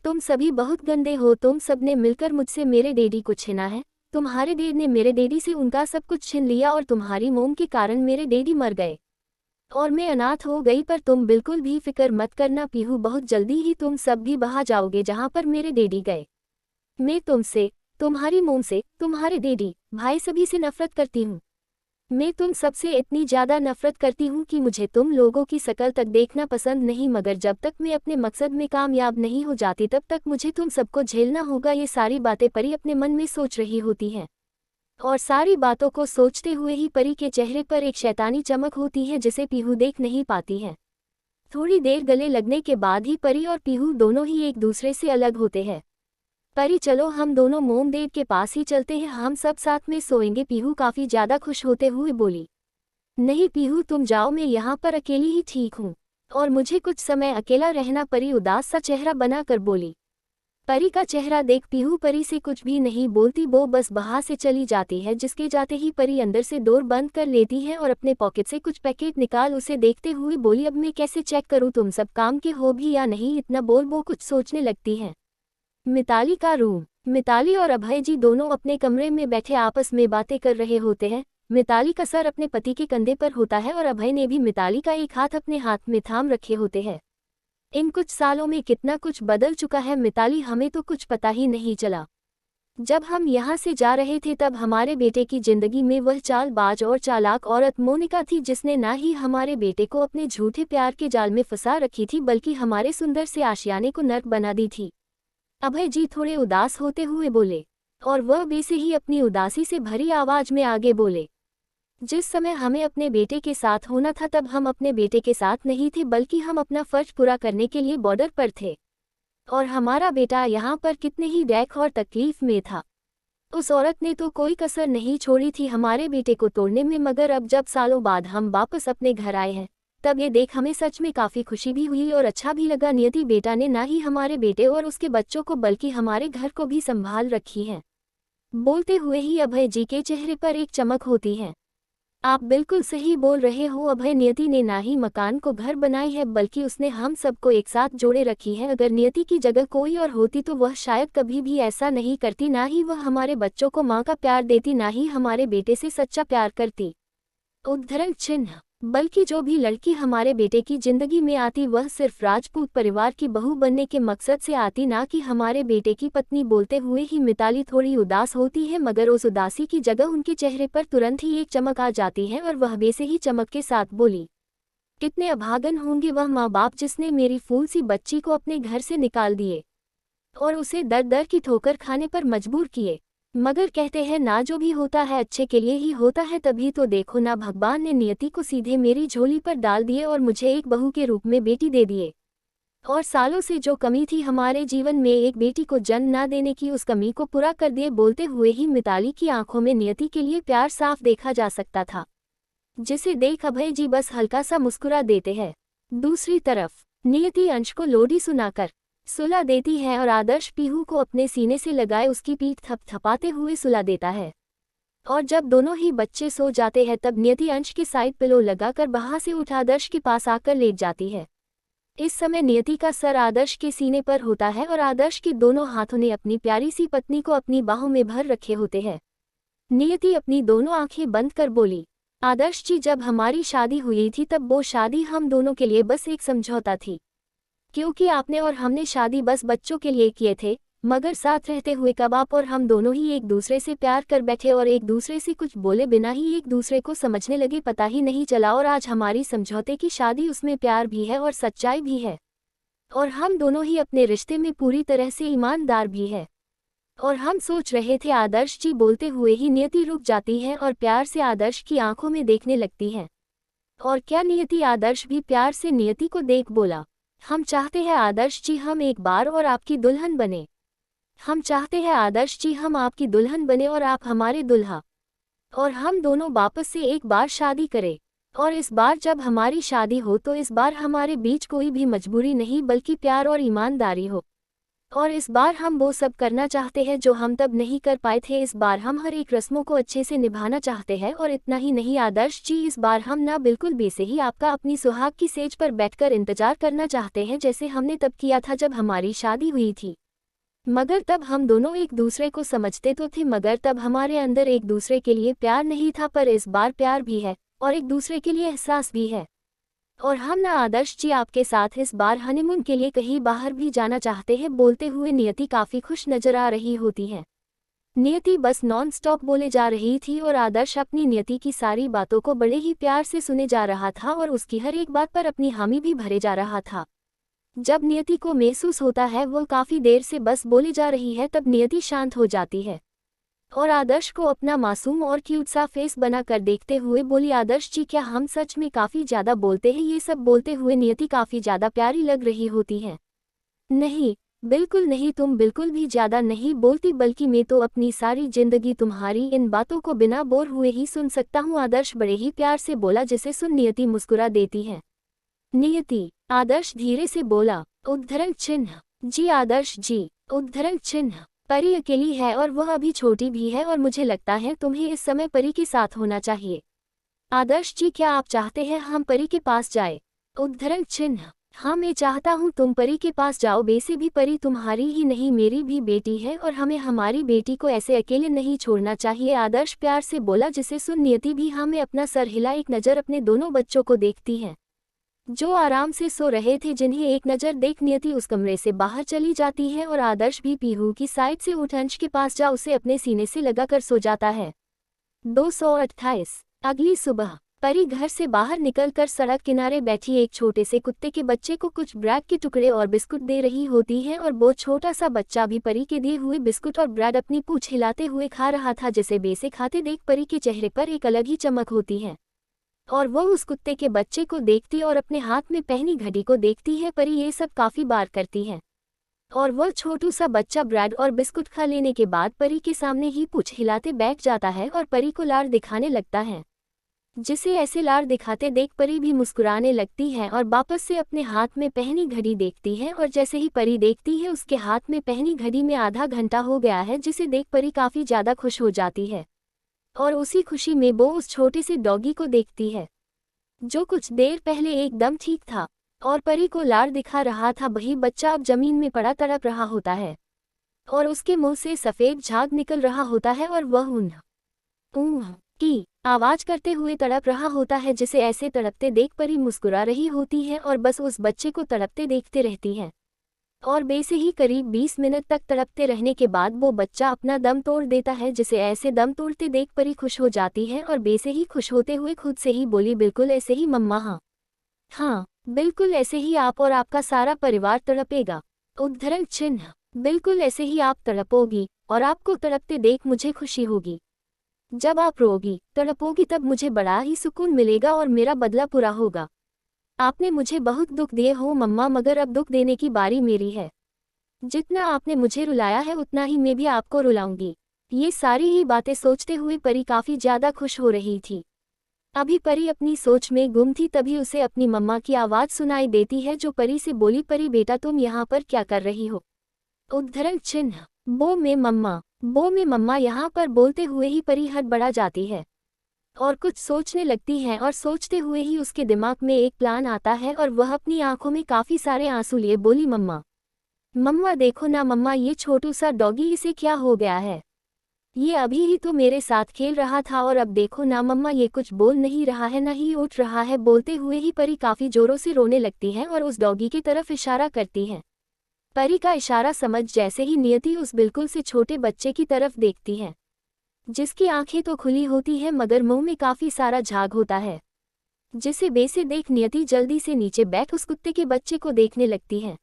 तुम सभी बहुत गंदे हो। तुम सबने मिलकर मुझसे मेरे डैडी को छीना है। तुम्हारे डैड ने मेरे डैडी से उनका सब कुछ छीन लिया और तुम्हारी मोम के कारण मेरे डैडी मर गए और मैं अनाथ हो गई। पर तुम बिल्कुल भी फिक्र मत करना पीहू, बहुत जल्दी ही तुम सब भी वहाँ जाओगे जहाँ पर मेरे डैडी गए। मैं तुमसे, तुम्हारी मोम से, तुम्हारे डैडी भाई सभी से नफरत करती हूँ। मैं तुम सबसे इतनी ज़्यादा नफरत करती हूँ कि मुझे तुम लोगों की शक्ल तक देखना पसंद नहीं, मगर जब तक मैं अपने मकसद में कामयाब नहीं हो जाती तब तक मुझे तुम सबको झेलना होगा। ये सारी बातें परी अपने मन में सोच रही होती हैं और सारी बातों को सोचते हुए ही परी के चेहरे पर एक शैतानी चमक होती है जिसे पीहू देख नहीं पाती है। थोड़ी देर गले लगने के बाद ही परी और पीहू दोनों ही एक दूसरे से अलग होते हैं। परी चलो हम दोनों मोमदेव के पास ही चलते हैं, हम सब साथ में सोएंगे, पीहू काफी ज्यादा खुश होते हुए बोली। नहीं पीहू तुम जाओ, मैं यहाँ पर अकेली ही ठीक हूँ और मुझे कुछ समय अकेला रहना, परी उदास सा चेहरा बनाकर बोली। परी का चेहरा देख पीहू परी से कुछ भी नहीं बोलती, वो बस बाहर से चली जाती है। जिसके जाते ही परी अंदर से डोर बंद कर लेती है और अपने पॉकेट से कुछ पैकेट निकाल उसे देखते हुए बोली, अब मैं कैसे चेक करूँ तुम सब काम के हो भी या नहीं। इतना बोल वो कुछ सोचने लगती है। मिताली का रूम। मिताली और अभय जी दोनों अपने कमरे में बैठे आपस में बातें कर रहे होते हैं। मिताली का सर अपने पति के कंधे पर होता है और अभय ने भी मिताली का एक हाथ अपने हाथ में थाम रखे होते हैं। इन कुछ सालों में कितना कुछ बदल चुका है मिताली, हमें तो कुछ पता ही नहीं चला। जब हम यहाँ से जा रहे थे तब हमारे बेटे की जिंदगी में वह चालबाज और चालाक औरत मोनिका थी, जिसने ना ही हमारे बेटे को अपने झूठे प्यार के जाल में फंसा रखी थी बल्कि हमारे सुंदर से आशियाने को नर्क बना दी थी। अभय जी थोड़े उदास होते हुए बोले और वह वैसे ही अपनी उदासी से भरी आवाज में आगे बोले, जिस समय हमें अपने बेटे के साथ होना था तब हम अपने बेटे के साथ नहीं थे बल्कि हम अपना फर्ज पूरा करने के लिए बॉर्डर पर थे और हमारा बेटा यहाँ पर कितने ही डैक और तकलीफ में था। उस औरत ने तो कोई कसर नहीं छोड़ी थी हमारे बेटे को तोड़ने में, मगर अब जब सालों बाद हम वापस अपने घर आए हैं तब ये देख हमें सच में काफ़ी खुशी भी हुई और अच्छा भी लगा। नियति बेटा ने ना ही हमारे बेटे और उसके बच्चों को बल्कि हमारे घर को भी संभाल रखी है। बोलते हुए ही अभय जी के चेहरे पर एक चमक होती है। आप बिल्कुल सही बोल रहे हो अभय, नियति ने ना ही मकान को घर बनाई है बल्कि उसने हम सबको एक साथ जोड़े रखी है। अगर नियति की जगह कोई और होती तो वह शायद कभी भी ऐसा नहीं करती, ना ही वह हमारे बच्चों को माँ का प्यार देती, ना ही हमारे बेटे से सच्चा प्यार करती। उद्धरण चिन्ह। बल्कि जो भी लड़की हमारे बेटे की जिंदगी में आती वह सिर्फ राजपूत परिवार की बहू बनने के मकसद से आती, ना कि हमारे बेटे की पत्नी। बोलते हुए ही मिताली थोड़ी उदास होती है मगर उस उदासी की जगह उनके चेहरे पर तुरंत ही एक चमक आ जाती है और वह वैसे ही चमक के साथ बोली, कितने अभागन होंगे वह माँ बाप जिसने मेरी फूल सी बच्ची को अपने घर से निकाल दिए और उसे दर दर की ठोकर खाने पर मजबूर किए। मगर कहते हैं ना जो भी होता है अच्छे के लिए ही होता है, तभी तो देखो ना भगवान ने नियति को सीधे मेरी झोली पर डाल दिए और मुझे एक बहू के रूप में बेटी दे दिए। और सालों से जो कमी थी हमारे जीवन में एक बेटी को जन्म ना देने की, उस कमी को पूरा कर दिए। बोलते हुए ही मिताली की आंखों में नियति के लिए प्यार साफ देखा जा सकता था, जिसे देख अभय जी बस हल्का सा मुस्कुरा देते हैं। दूसरी तरफ नियति अंश को लोरी सुनाकर सुला देती है और आदर्श पीहू को अपने सीने से लगाए उसकी पीठ थपथपाते हुए सुला देता है। और जब दोनों ही बच्चे सो जाते हैं तब नियति अंश के साइड पिलो लगाकर बाहर से उठ आदर्श के पास आकर लेट जाती है। इस समय नियति का सर आदर्श के सीने पर होता है और आदर्श के दोनों हाथों ने अपनी प्यारी सी पत्नी को अपनी बाहों में भर रखे होते हैं। नियति अपनी दोनों आंखें बंद कर बोली, आदर्श जी जब हमारी शादी हुई थी तब वो शादी हम दोनों के लिए बस एक समझौता थी, क्योंकि आपने और हमने शादी बस बच्चों के लिए किए थे। मगर साथ रहते हुए कब आप और हम दोनों ही एक दूसरे से प्यार कर बैठे और एक दूसरे से कुछ बोले बिना ही एक दूसरे को समझने लगे, पता ही नहीं चला। और आज हमारी समझौते की शादी, उसमें प्यार भी है और सच्चाई भी है और हम दोनों ही अपने रिश्ते में पूरी तरह से ईमानदार भी है। और हम सोच रहे थे आदर्श जी। बोलते हुए ही नियति रुक जाती है और प्यार से आदर्श की आंखों में देखने लगती है। और क्या नियति? आदर्श भी प्यार से नियति को देख बोला, हम चाहते हैं आदर्श जी हम एक बार और आपकी दुल्हन बने। हम चाहते हैं आदर्श जी हम आपकी दुल्हन बने और आप हमारे दुल्हा, और हम दोनों वापस से एक बार शादी करें। और इस बार जब हमारी शादी हो तो इस बार हमारे बीच कोई भी मजबूरी नहीं बल्कि प्यार और ईमानदारी हो। और इस बार हम वो सब करना चाहते हैं जो हम तब नहीं कर पाए थे। इस बार हम हर एक रस्मों को अच्छे से निभाना चाहते हैं। और इतना ही नहीं आदर्श जी, इस बार हम ना बिल्कुल वैसे ही आपका अपनी सुहाग की सेज पर बैठकर इंतजार करना चाहते हैं जैसे हमने तब किया था जब हमारी शादी हुई थी। मगर तब हम दोनों एक दूसरे को समझते तो थे, मगर तब हमारे अंदर एक दूसरे के लिए प्यार नहीं था। पर इस बार प्यार भी है और एक दूसरे के लिए एहसास भी है। और हम ना आदर्श जी आपके साथ इस बार हनीमून के लिए कहीं बाहर भी जाना चाहते हैं। बोलते हुए नियति काफ़ी खुश नजर आ रही होती है। नियति बस नॉन स्टॉप बोले जा रही थी और आदर्श अपनी नियति की सारी बातों को बड़े ही प्यार से सुने जा रहा था और उसकी हर एक बात पर अपनी हामी भी भरे जा रहा था। जब नियति को महसूस होता है वो काफ़ी देर से बस बोले जा रही है तब नियति शांत हो जाती है और आदर्श को अपना मासूम और क्यूट सा फेस बनाकर देखते हुए बोली, आदर्श जी क्या हम सच में काफ़ी ज़्यादा बोलते हैं? ये सब बोलते हुए नियति काफ़ी ज़्यादा प्यारी लग रही होती है। नहीं, बिल्कुल नहीं, तुम बिल्कुल भी ज़्यादा नहीं बोलती, बल्कि मैं तो अपनी सारी जिंदगी तुम्हारी इन बातों को बिना बोर हुए ही सुन सकता हूँ, आदर्श बड़े ही प्यार से बोला, जिसे सुन नियति मुस्कुरा देती है। नियति, आदर्श धीरे से बोला, उद्धरण चिन्ह। जी आदर्श जी, उद्धरण चिन्ह। परी अकेली है और वह अभी छोटी भी है और मुझे लगता है तुम्हें इस समय परी के साथ होना चाहिए। आदर्श जी क्या आप चाहते हैं हम परी के पास जाए? उद्धरण चिन्ह। हाँ मैं चाहता हूँ तुम परी के पास जाओ, वैसे भी परी तुम्हारी ही नहीं मेरी भी बेटी है और हमें हमारी बेटी को ऐसे अकेले नहीं छोड़ना चाहिए, आदर्श प्यार से बोला, जिसे सुन नियति भी हाँ में अपना सर हिला, एक नज़र अपने दोनों बच्चों को देखती है जो आराम से सो रहे थे, जिन्हें एक नज़र देख नियति उस कमरे से बाहर चली जाती है और आदर्श भी पीहू की साइड से उठ अंश के पास जा उसे अपने सीने से लगाकर सो जाता है। 228। अगली सुबह परी घर से बाहर निकलकर सड़क किनारे बैठी एक छोटे से कुत्ते के बच्चे को कुछ ब्रेड के टुकड़े और बिस्कुट दे रही होती है और वो छोटा सा बच्चा भी परी के दिए हुए बिस्कुट और ब्रेड अपनी पूंछ हिलाते हुए खा रहा था, जिसे बेसे खाते देख परी के चेहरे पर एक अलग ही चमक होती है और वह उस कुत्ते के बच्चे को देखती और अपने हाथ में पहनी घड़ी को देखती है। परी ये सब काफ़ी बार करती है और वह छोटू सा बच्चा ब्रेड और बिस्कुट खा लेने के बाद परी के सामने ही पूंछ हिलाते बैठ जाता है और परी को लाड़ दिखाने लगता है, जिसे ऐसे लाड़ दिखाते देख परी भी मुस्कुराने लगती है और वापस से अपने हाथ में पहनी घड़ी देखती है और जैसे ही परी देखती है उसके हाथ में पहनी घड़ी में आधा घंटा हो गया है, जिसे देख परी काफ़ी ज़्यादा खुश हो जाती है और उसी खुशी में वो उस छोटे से डॉगी को देखती है जो कुछ देर पहले एकदम ठीक था और परी को लाड़ दिखा रहा था। वही बच्चा अब जमीन में पड़ा तड़प रहा होता है और उसके मुंह से सफ़ेद झाग निकल रहा होता है और वह ऊँह की आवाज़ करते हुए तड़प रहा होता है, जिसे ऐसे तड़पते देख परी मुस्कुरा रही होती है और बस उस बच्चे को तड़पते देखते रहती है और बेसे ही करीब 20 मिनट तक तड़पते रहने के बाद वो बच्चा अपना दम तोड़ देता है, जिसे ऐसे दम तोड़ते देख परी खुश हो जाती है और बेसे ही खुश होते हुए खुद से ही बोली, बिल्कुल ऐसे ही मम्मा, हाँ बिल्कुल ऐसे ही आप और आपका सारा परिवार तड़पेगा। उद्धरण चिन्ह। बिल्कुल ऐसे ही आप तड़पोगी और आपको तड़पते देख मुझे खुशी होगी। जब आप रोगी तड़पोगी तब मुझे बड़ा ही सुकून मिलेगा और मेरा बदला पूरा होगा। आपने मुझे बहुत दुख दिए हो मम्मा, मगर अब दुख देने की बारी मेरी है। जितना आपने मुझे रुलाया है उतना ही मैं भी आपको रुलाऊंगी। ये सारी ही बातें सोचते हुए परी काफ़ी ज़्यादा खुश हो रही थी। अभी परी अपनी सोच में गुम थी, तभी उसे अपनी मम्मा की आवाज़ सुनाई देती है जो परी से बोली, परी बेटा तुम यहाँ पर क्या कर रही हो? उद्धरण चिन्ह। बो में मम्मा यहाँ पर बोलते हुए ही परी हड़बड़ा जाती है और कुछ सोचने लगती है और सोचते हुए ही उसके दिमाग में एक प्लान आता है और वह अपनी आंखों में काफ़ी सारे आंसू लिए बोली, मम्मा देखो ना मम्मा, ये छोटू सा डॉगी, इसे क्या हो गया है? ये अभी ही तो मेरे साथ खेल रहा था और अब देखो ना मम्मा, ये कुछ बोल नहीं रहा है, ना ही उठ रहा है। बोलते हुए ही परी काफ़ी जोरों से रोने लगती है और उस डॉगी की तरफ इशारा करती है। परी का इशारा समझ जैसे ही नियति उस बिल्कुल से छोटे बच्चे की तरफ देखती है, जिसकी आंखें तो खुली होती है मगर मुंह में काफ़ी सारा झाग होता है, जिसे बेसे देख नियति जल्दी से नीचे बैठ उस कुत्ते के बच्चे को देखने लगती है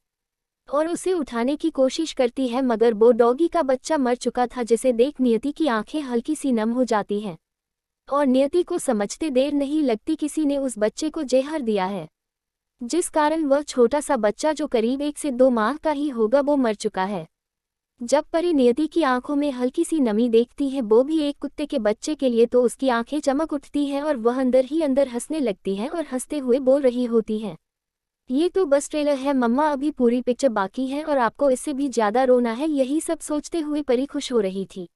और उसे उठाने की कोशिश करती है, मगर वो डॉगी का बच्चा मर चुका था, जिसे देख नियति की आंखें हल्की सी नम हो जाती हैं और नियति को समझते देर नहीं लगती, किसी ने उस बच्चे को जहर दिया है, जिस कारण वह छोटा सा बच्चा जो करीब 1 से 2 माह का ही होगा वो मर चुका है। जब परी नियति की आंखों में हल्की सी नमी देखती है, वो भी एक कुत्ते के बच्चे के लिए, तो उसकी आंखें चमक उठती हैं और वह अंदर ही अंदर हंसने लगती है और हंसते हुए बोल रही होती है, ये तो बस ट्रेलर है मम्मा, अभी पूरी पिक्चर बाकी है और आपको इससे भी ज़्यादा रोना है। यही सब सोचते हुए परी खुश हो रही थी।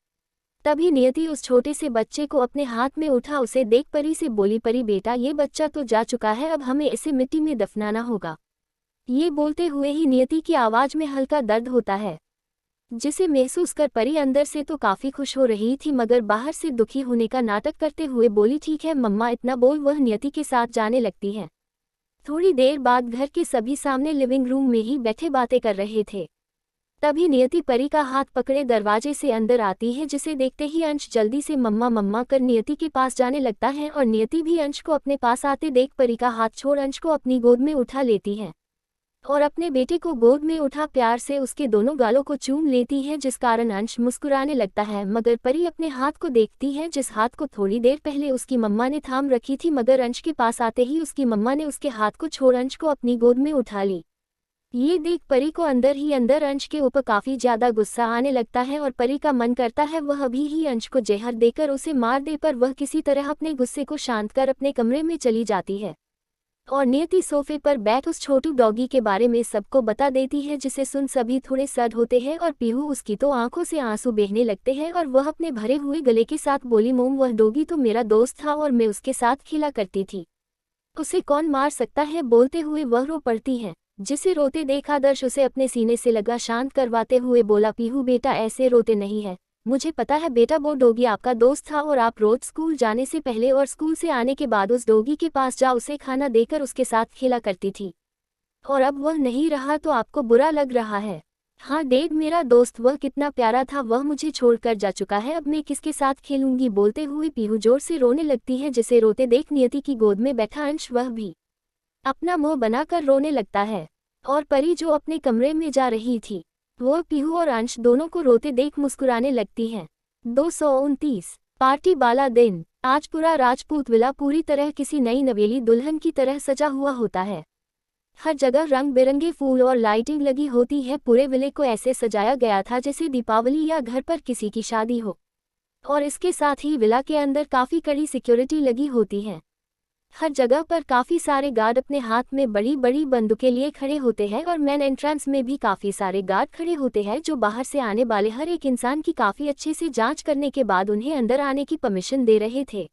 तभी नियति उस छोटे से बच्चे को अपने हाथ में उठा उसे देख परी से बोली, परी बेटा ये बच्चा तो जा चुका है, अब हमें इसे मिट्टी में दफनाना होगा। ये बोलते हुए ही नियति की आवाज़ में हल्का दर्द होता है, जिसे महसूस कर परी अंदर से तो काफ़ी खुश हो रही थी मगर बाहर से दुखी होने का नाटक करते हुए बोली, ठीक है मम्मा, इतना बोल वह नियति के साथ जाने लगती है। थोड़ी देर बाद घर के सभी सामने लिविंग रूम में ही बैठे बातें कर रहे थे। तभी नियति परी का हाथ पकड़े दरवाजे से अंदर आती है, जिसे देखते ही अंश जल्दी से मम्मा मम्मा कर नियति के पास जाने लगता है और नियति भी अंश को अपने पास आते देख परी का हाथ छोड़ अंश को अपनी गोद में उठा लेती है और अपने बेटे को गोद में उठा प्यार से उसके दोनों गालों को चूम लेती है, जिस कारण अंश मुस्कुराने लगता है। मगर परी अपने हाथ को देखती है, जिस हाथ को थोड़ी देर पहले उसकी मम्मा ने थाम रखी थी, मगर अंश के पास आते ही उसकी मम्मा ने उसके हाथ को छोड़ अंश को अपनी गोद में उठा ली। ये देख परी को अंदर ही अंदर अंश के ऊपर काफी ज्यादा गुस्सा आने लगता है और परी का मन करता है वह अभी ही अंश को जहर देकर उसे मार दे, पर वह किसी तरह अपने गुस्से को शांत कर अपने कमरे में चली जाती है और नियति सोफे पर बैठ उस छोटू डॉगी के बारे में सबको बता देती है, जिसे सुन सभी थोड़े सड होते हैं और पीहू उसकी तो आंखों से आंसू बहने लगते हैं और वह अपने भरे हुए गले के साथ बोली, मोम वह डॉगी तो मेरा दोस्त था और मैं उसके साथ खेला करती थी, उसे कौन मार सकता है। बोलते हुए वह रो पड़ती है। जिसे रोते देख आदर्श उसे अपने सीने से लगा शांत करवाते हुए बोला, पीहू बेटा ऐसे रोते नहीं है, मुझे पता है बेटा वो डॉगी आपका दोस्त था और आप रोज स्कूल जाने से पहले और स्कूल से आने के बाद उस डॉगी के पास जा उसे खाना देकर उसके साथ खेला करती थी, और अब वह नहीं रहा तो आपको बुरा लग रहा है। हाँ डैड, मेरा दोस्त वह कितना प्यारा था, वह मुझे छोड़कर जा चुका है, अब मैं किसके साथ खेलूंगी। बोलते हुए पीहू जोर से रोने लगती है। जिसे रोते देख नियति की गोद में बैठा अंश वह भी अपना मुंह बनाकर रोने लगता है और परी जो अपने कमरे में जा रही थी वो पीहू और अंश दोनों को रोते देख मुस्कुराने लगती है। 229 पार्टी वाला दिन। आज पूरा राजपूत विला पूरी तरह किसी नई नवेली दुल्हन की तरह सजा हुआ होता है। हर जगह रंग बिरंगे फूल और लाइटिंग लगी होती है। पूरे विले को ऐसे सजाया गया था जैसे दीपावली या घर पर किसी की शादी हो, और इसके साथ ही विला के अंदर काफी कड़ी सिक्योरिटी लगी होती है। हर जगह पर काफी सारे गार्ड अपने हाथ में बड़ी बड़ी बंदूकें लिए खड़े होते हैं और मेन एंट्रेंस में भी काफी सारे गार्ड खड़े होते हैं जो बाहर से आने वाले हर एक इंसान की काफी अच्छे से जांच करने के बाद उन्हें अंदर आने की परमिशन दे रहे थे।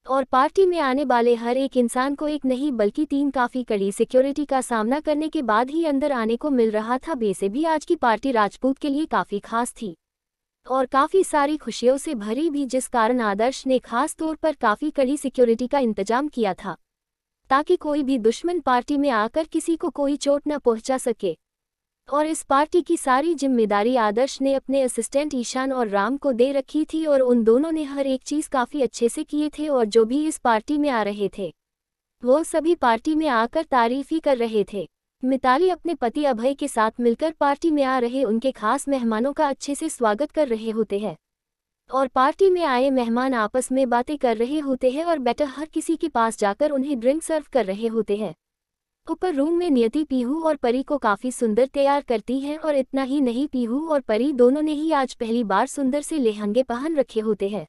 और पार्टी में आने वाले हर एक इंसान को एक नहीं बल्कि 3 काफी कड़ी सिक्योरिटी का सामना करने के बाद ही अंदर आने को मिल रहा था। वैसे भी आज की पार्टी राजपूत के लिए काफी खास थी और काफी सारी खुशियों से भरी भी, जिस कारण आदर्श ने खास तौर पर काफी कड़ी सिक्योरिटी का इंतजाम किया था ताकि कोई भी दुश्मन पार्टी में आकर किसी को कोई चोट न पहुंचा सके। और इस पार्टी की सारी जिम्मेदारी आदर्श ने अपने असिस्टेंट ईशान और राम को दे रखी थी और उन दोनों ने हर एक चीज काफी अच्छे से किए थे और जो भी इस पार्टी में आ रहे थे वो सभी पार्टी में आकर तारीफ ही कर रहे थे। मिताली अपने पति अभय के साथ मिलकर पार्टी में आ रहे उनके खास मेहमानों का अच्छे से स्वागत कर रहे होते हैं और पार्टी में आए मेहमान आपस में बातें कर रहे होते हैं और बेटर हर किसी के पास जाकर उन्हें ड्रिंक सर्व कर रहे होते हैं। ऊपर रूम में नियति पीहू और परी को काफी सुंदर तैयार करती है और इतना ही नहीं, पीहू और परी दोनों ने ही आज पहली बार सुंदर से लहंगे पहन रखे होते हैं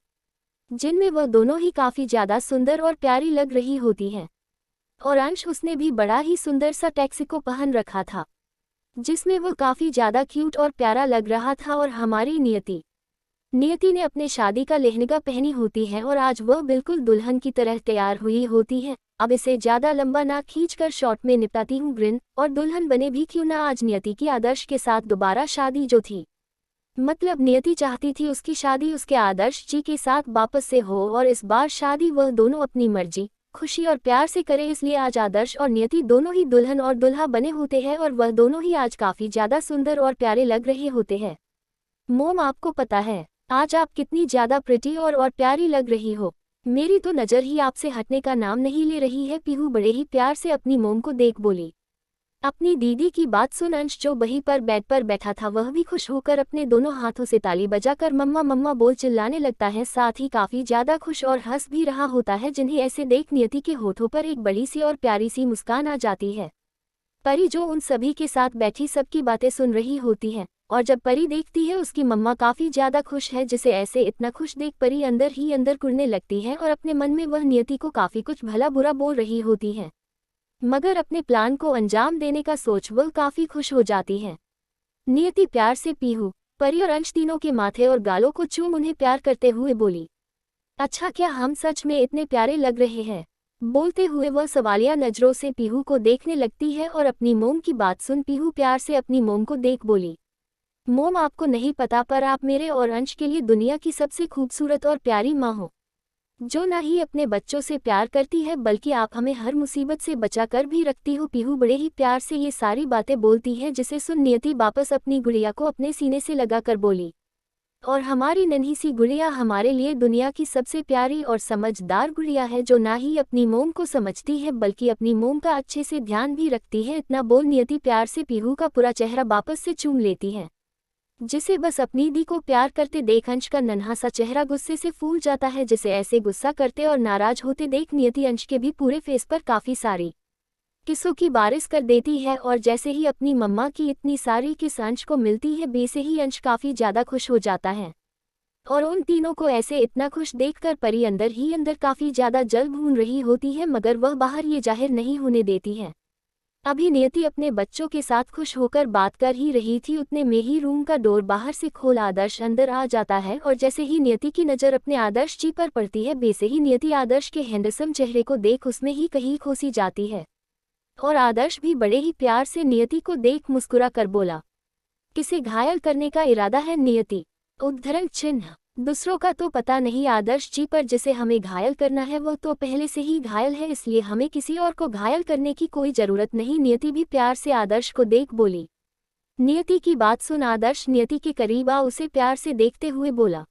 जिनमें वह दोनों ही काफी ज्यादा सुंदर और प्यारी लग रही होती हैं। और अंश उसने भी बड़ा ही सुंदर सा टैक्सिको पहन रखा था जिसमें वह काफी ज्यादा क्यूट और प्यारा लग रहा था। और हमारी नियति ने अपने शादी का लहंगा पहनी होती है और आज वह बिल्कुल दुल्हन की तरह तैयार हुई होती है। अब इसे ज्यादा लंबा ना खींचकर शॉर्ट में निपटाती हूँ ग्रिन, और दुल्हन बने भी क्यों ना आज नियति की आदर्श के साथ दोबारा शादी जो थी, मतलब नियति चाहती थी उसकी शादी उसके आदर्श जी के साथ वापस से हो और इस बार शादी वह दोनों अपनी मर्जी खुशी और प्यार से करे। इसलिए आज आदर्श और नियति दोनों ही दुल्हन और दुल्हा बने होते हैं और वह दोनों ही आज काफी ज्यादा सुंदर और प्यारे लग रहे होते हैं। मोम, आपको पता है आज आप कितनी ज्यादा प्रिटी और प्यारी लग रही हो, मेरी तो नजर ही आपसे हटने का नाम नहीं ले रही है। पीहू बड़े ही प्यार से अपनी मोम को देख बोली। अपनी दीदी की बात सुन अंश जो वहीं पर बेड पर बैठा था वह भी खुश होकर अपने दोनों हाथों से ताली बजाकर मम्मा मम्मा बोल चिल्लाने लगता है, साथ ही काफी ज्यादा खुश और हंस भी रहा होता है। जिन्हें ऐसे देख नियति के होठों पर एक बड़ी सी और प्यारी सी मुस्कान आ जाती है। परी जो उन सभी के साथ बैठी सबकी बातें सुन रही होती है और जब परी देखती है उसकी मम्मा काफी ज्यादा खुश है, जिसे ऐसे इतना खुश देख परी अंदर ही अंदर कुड़ने लगती है और अपने मन में वह नियति को काफी कुछ भला बुरा बोल रही होती है, मगर अपने प्लान को अंजाम देने का सोच वह काफी खुश हो जाती है। नियति प्यार से पीहू, परी और अंश तीनों के माथे और गालों को चूम उन्हें प्यार करते हुए बोली, अच्छा क्या हम सच में इतने प्यारे लग रहे हैं। बोलते हुए वह सवालिया नजरों से पीहू को देखने लगती है और अपनी मोम की बात सुन पीहू प्यार से अपनी मोम को देख बोली, मोम आपको नहीं पता पर आप मेरे और अंश के लिए दुनिया की सबसे खूबसूरत और प्यारी माँ हो, जो ना ही अपने बच्चों से प्यार करती है बल्कि आप हमें हर मुसीबत से बचा कर भी रखती हो। पीहू बड़े ही प्यार से ये सारी बातें बोलती है जिसे सुन नियति वापस अपनी गुड़िया को अपने सीने से लगा कर बोली, और हमारी नन्ही सी गुड़िया हमारे लिए दुनिया की सबसे प्यारी और समझदार गुड़िया है, जो ना ही अपनी मोम को समझती है बल्कि अपनी मोम का अच्छे से ध्यान भी रखती है। इतना बोल नियति प्यार से पीहू का पूरा चेहरा वापस से चूम लेती है, जिसे बस अपनी दी को प्यार करते देख अंश का नन्हा सा चेहरा गुस्से से फूल जाता है। जिसे ऐसे गुस्सा करते और नाराज होते देख नियति अंश के भी पूरे फेस पर काफ़ी सारी किस्सों की बारिश कर देती है। और जैसे ही अपनी मम्मा की इतनी सारी किस अंश को मिलती है, बेसे ही अंश काफ़ी ज़्यादा खुश हो जाता है। और उन तीनों को ऐसे इतना खुश देखकर परी अंदर ही अंदर काफ़ी ज़्यादा जल भून रही होती है, मगर वह बाहर ये जाहिर नहीं होने देती है। अभी नियति अपने बच्चों के साथ खुश होकर बात कर ही रही थी, उतने में ही रूम का डोर बाहर से खोल आदर्श अंदर आ जाता है। और जैसे ही नियति की नज़र अपने आदर्श जी पर पड़ती है, बेसे ही नियति आदर्श के हैंडसम चेहरे को देख उसमें ही कहीं खोसी जाती है। और आदर्श भी बड़े ही प्यार से नियति को देख मुस्कुरा कर बोला, किसे घायल करने का इरादा है नियति? उद्धरण चिन्ह। दूसरों का तो पता नहीं आदर्श जी, पर जिसे हमें घायल करना है वह तो पहले से ही घायल है, इसलिए हमें किसी और को घायल करने की कोई जरूरत नहीं। नियति भी प्यार से आदर्श को देख बोली। नियति की बात सुन आदर्श नियति के करीब आ उसे प्यार से देखते हुए बोला,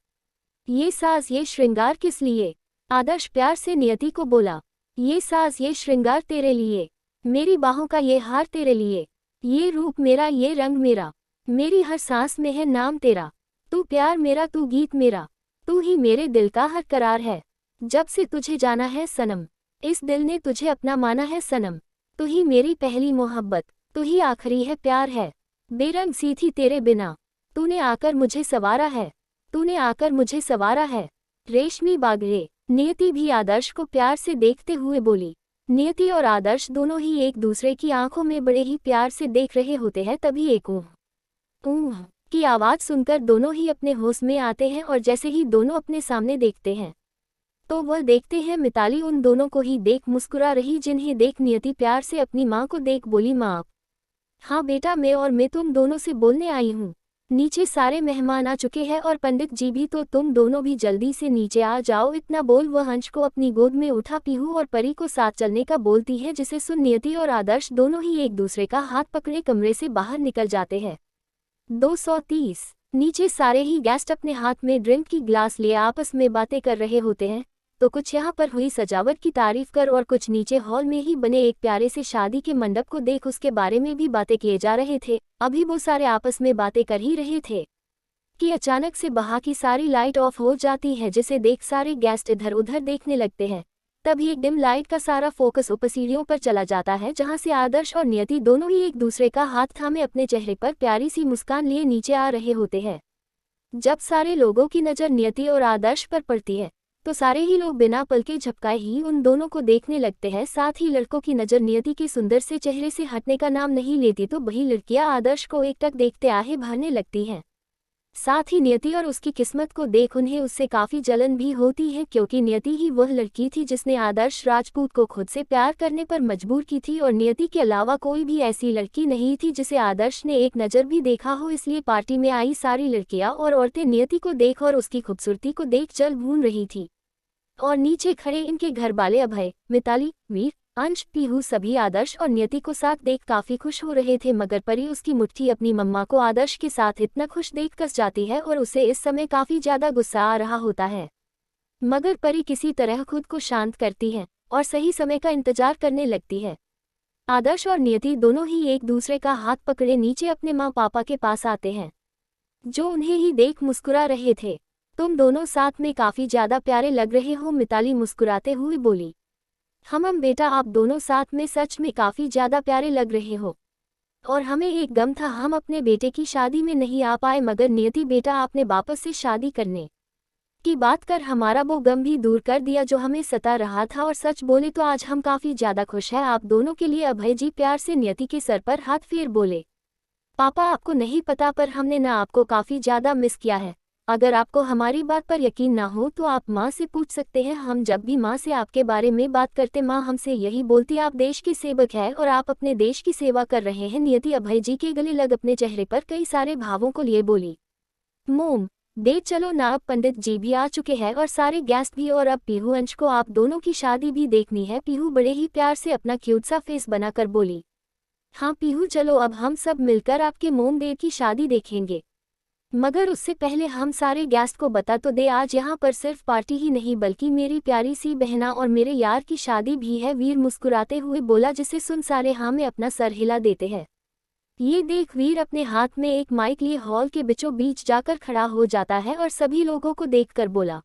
ये साज ये श्रृंगार किस लिए? आदर्श प्यार से नियति को बोला, ये साज ये श्रृंगार तेरे लिए, मेरी बाहों का ये हार तेरे लिए, ये रूप मेरा ये रंग मेरा, मेरी हर सांस में है नाम तेरा, तू प्यार मेरा तू गीत मेरा, तू ही मेरे दिल का हर करार है। जब से तुझे जाना है सनम, इस दिल ने तुझे अपना माना है सनम, तू ही मेरी पहली मोहब्बत, तू ही आखिरी है प्यार है, बेरंग सी थी तेरे बिना, तूने आकर मुझे सवारा है, तूने आकर मुझे सवारा है, रेशमी बागड़े। नियति भी आदर्श को प्यार से देखते हुए बोली। नियति और आदर्श दोनों ही एक दूसरे की आंखों में बड़े ही प्यार से देख रहे होते हैं, तभी एक ऊह की आवाज़ सुनकर दोनों ही अपने होश में आते हैं। और जैसे ही दोनों अपने सामने देखते हैं तो वह देखते हैं मिताली उन दोनों को ही देख मुस्कुरा रही, जिन्हें देख नियति प्यार से अपनी माँ को देख बोली, माँ आप? हाँ बेटा, मैं तुम दोनों से बोलने आई हूँ। नीचे सारे मेहमान आ चुके हैं और पंडित जी भी, तो तुम दोनों भी जल्दी से नीचे आ जाओ। इतना बोल वह अंश को अपनी गोद में उठा पीहू और परी को साथ चलने का बोलती है, जिसे सुन नियति और आदर्श दोनों ही एक दूसरे का हाथ पकड़े कमरे से बाहर निकल जाते हैं। 230। नीचे सारे ही गेस्ट अपने हाथ में ड्रिंक की ग्लास लिए आपस में बातें कर रहे होते हैं। तो कुछ यहाँ पर हुई सजावट की तारीफ कर और कुछ नीचे हॉल में ही बने एक प्यारे से शादी के मंडप को देख उसके बारे में भी बातें किए जा रहे थे। अभी वो सारे आपस में बातें कर ही रहे थे कि अचानक से बाहर की सारी लाइट ऑफ हो जाती है, जिसे देख सारे गेस्ट इधर उधर देखने लगते हैं। तभी एक डिम लाइट का सारा फोकस ऊपर सीढ़ियों पर चला जाता है, जहां से आदर्श और नियति दोनों ही एक दूसरे का हाथ थामे अपने चेहरे पर प्यारी सी मुस्कान लिए नीचे आ रहे होते हैं। जब सारे लोगों की नज़र नियति और आदर्श पर पड़ती है तो सारे ही लोग बिना पलके झपकाए ही उन दोनों को देखने लगते हैं। साथ ही लड़कों की नज़र नियति के सुंदर से चेहरे से हटने का नाम नहीं लेती, तो वही लड़कियां आदर्श को एकटक देखते आहे भरने लगती हैं। साथ ही नियति और उसकी किस्मत को देख उन्हें उससे काफ़ी जलन भी होती है, क्योंकि नियति ही वह लड़की थी जिसने आदर्श राजपूत को खुद से प्यार करने पर मजबूर की थी। और नियति के अलावा कोई भी ऐसी लड़की नहीं थी जिसे आदर्श ने एक नज़र भी देखा हो। इसलिए पार्टी में आई सारी लड़कियां और औरतें नियति को देख और उसकी खूबसूरती को देख जल भून रही थी। और नीचे खड़े इनके घर वाले अभय, मिताली, वीर, अंश, पीहू सभी आदर्श और नियति को साथ देख काफी खुश हो रहे थे। मगर परी उसकी मुट्ठी अपनी मम्मा को आदर्श के साथ इतना खुश देख कस जाती है और उसे इस समय काफी ज्यादा गुस्सा आ रहा होता है। मगर परी किसी तरह खुद को शांत करती है और सही समय का इंतजार करने लगती है। आदर्श और नियति दोनों ही एक दूसरे का हाथ पकड़े नीचे अपने माँ पापा के पास आते हैं, जो उन्हें ही देख मुस्कुरा रहे थे। तुम दोनों साथ में काफी ज्यादा प्यारे लग रहे हो, मिताली मुस्कुराते हुए बोली। हम बेटा, आप दोनों साथ में सच में काफी ज्यादा प्यारे लग रहे हो। और हमें एक गम था, हम अपने बेटे की शादी में नहीं आ पाए, मगर नियति बेटा आपने वापस से शादी करने की बात कर हमारा वो गम भी दूर कर दिया जो हमें सता रहा था। और सच बोले तो आज हम काफी ज्यादा खुश हैं आप दोनों के लिए। अभय जी प्यार से नियति के सर पर हाथ फेर बोले, पापा आपको नहीं पता पर हमने ना आपको काफी ज्यादा मिस किया है। अगर आपको हमारी बात पर यकीन ना हो तो आप माँ से पूछ सकते हैं। हम जब भी माँ से आपके बारे में बात करते माँ हमसे यही बोलती, आप देश के सेवक हैं और आप अपने देश की सेवा कर रहे हैं। नियति अभय जी के गले लग अपने चेहरे पर कई सारे भावों को लिए बोली, मोम दे चलो ना, अब पंडित जी भी आ चुके हैं और सारे गेस्ट भी, और अब पीहू अंश को आप दोनों की शादी भी देखनी है। पीहू बड़े ही प्यार से अपना क्यूट सा फेस बनाकर बोली, हाँ पीहू चलो अब हम सब मिलकर आपके मोम देव की शादी देखेंगे। मगर उससे पहले हम सारे गेस्ट को बता तो दे, आज यहाँ पर सिर्फ पार्टी ही नहीं बल्कि मेरी प्यारी सी बहना और मेरे यार की शादी भी है। वीर मुस्कुराते हुए बोला, जिसे सुन सारे हाँ में अपना सर हिला देते हैं। ये देख वीर अपने हाथ में एक माइक लिए हॉल के बीचों बीच जाकर खड़ा हो जाता है और सभी लोगों को देखकर बोला,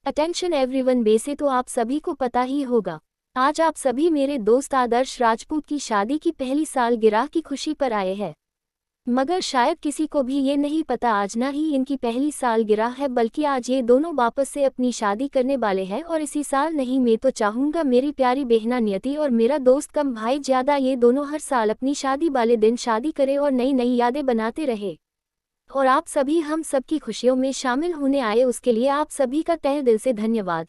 अटेंशन एवरीवन, बेसे तो आप सभी को पता ही होगा, आज आप सभी मेरे दोस्त आदर्श राजपूत की शादी की पहली सालगिरह की खुशी पर आए हैं। मगर शायद किसी को भी ये नहीं पता आज ना ही इनकी पहली सालगिरह है, बल्कि आज ये दोनों वापस से अपनी शादी करने वाले हैं। और इसी साल नहीं, मैं तो चाहूँगा मेरी प्यारी बहना नियति और मेरा दोस्त कम भाई ज्यादा, ये दोनों हर साल अपनी शादी वाले दिन शादी करे और नई नई यादें बनाते रहे। और आप सभी हम सबकी खुशियों में शामिल होने आए, उसके लिए आप सभी का तहे दिल से धन्यवाद।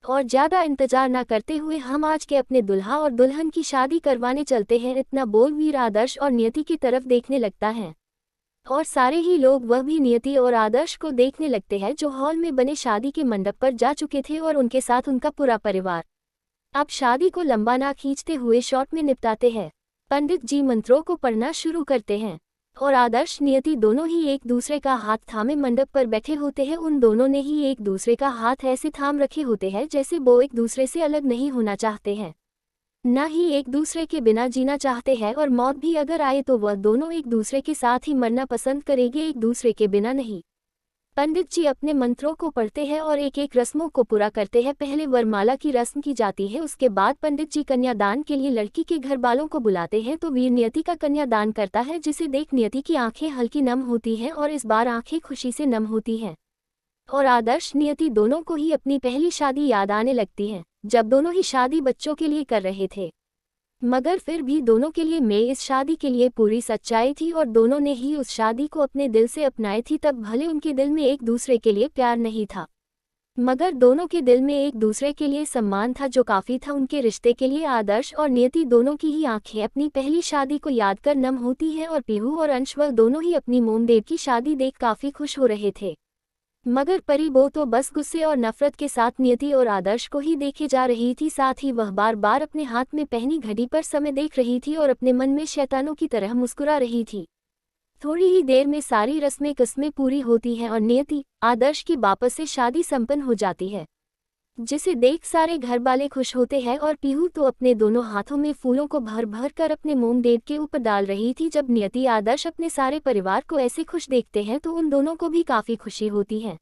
और ज्यादा इंतजार न करते हुए हम आज के अपने दुल्हा और दुल्हन की शादी करवाने चलते हैं। इतना बोल वीर आदर्श और नियति की तरफ देखने लगता है और सारे ही लोग वह भी नियति और आदर्श को देखने लगते हैं, जो हॉल में बने शादी के मंडप पर जा चुके थे और उनके साथ उनका पूरा परिवार। अब शादी को लंबा ना खींचते हुए शॉर्ट में निपटाते हैं। पंडित जी मंत्रों को पढ़ना शुरू करते हैं और आदर्श नियति दोनों ही एक दूसरे का हाथ थामे मंडप पर बैठे होते हैं। उन दोनों ने ही एक दूसरे का हाथ ऐसे थाम रखे होते हैं जैसे वो एक दूसरे से अलग नहीं होना चाहते हैं, न ही एक दूसरे के बिना जीना चाहते हैं, और मौत भी अगर आए तो वह दोनों एक दूसरे के साथ ही मरना पसंद करेंगे, एक दूसरे के बिना नहीं। पंडित जी अपने मंत्रों को पढ़ते हैं और एक एक रस्मों को पूरा करते हैं। पहले वरमाला की रस्म की जाती है, उसके बाद पंडित जी कन्यादान के लिए लड़की के घर वालों को बुलाते हैं। तो वीर नियति का कन्यादान करता है, जिसे देख नियति की आंखें हल्की नम होती हैं और इस बार आंखें खुशी से नम होती हैं। और आदर्श नियति दोनों को ही अपनी पहली शादी याद आने लगती है, जब दोनों ही शादी बच्चों के लिए कर रहे थे। मगर फिर भी दोनों के लिए मैं इस शादी के लिए पूरी सच्चाई थी और दोनों ने ही उस शादी को अपने दिल से अपनाई थी। तब भले उनके दिल में एक दूसरे के लिए प्यार नहीं था, मगर दोनों के दिल में एक दूसरे के लिए सम्मान था, जो काफी था उनके रिश्ते के लिए। आदर्श और नियति दोनों की ही आंखें अपनी पहली शादी को याद कर नम होती हैं और पीहू और अंशवल दोनों ही अपनी मोमदेव की शादी देख काफी खुश हो रहे थे। मगर परी वो तो बस गुस्से और नफरत के साथ नियति और आदर्श को ही देखे जा रही थी। साथ ही वह बार बार अपने हाथ में पहनी घड़ी पर समय देख रही थी और अपने मन में शैतानों की तरह मुस्कुरा रही थी। थोड़ी ही देर में सारी रस्में कस्में पूरी होती हैं और नियति आदर्श की वापस से शादी संपन्न हो जाती है, जिसे देख सारे घर वाले खुश होते हैं। और पीहू तो अपने दोनों हाथों में फूलों को भर भर कर अपने मोमदेव के ऊपर डाल रही थी। जब नियति आदर्श अपने सारे परिवार को ऐसे खुश देखते हैं तो उन दोनों को भी काफी खुशी होती है,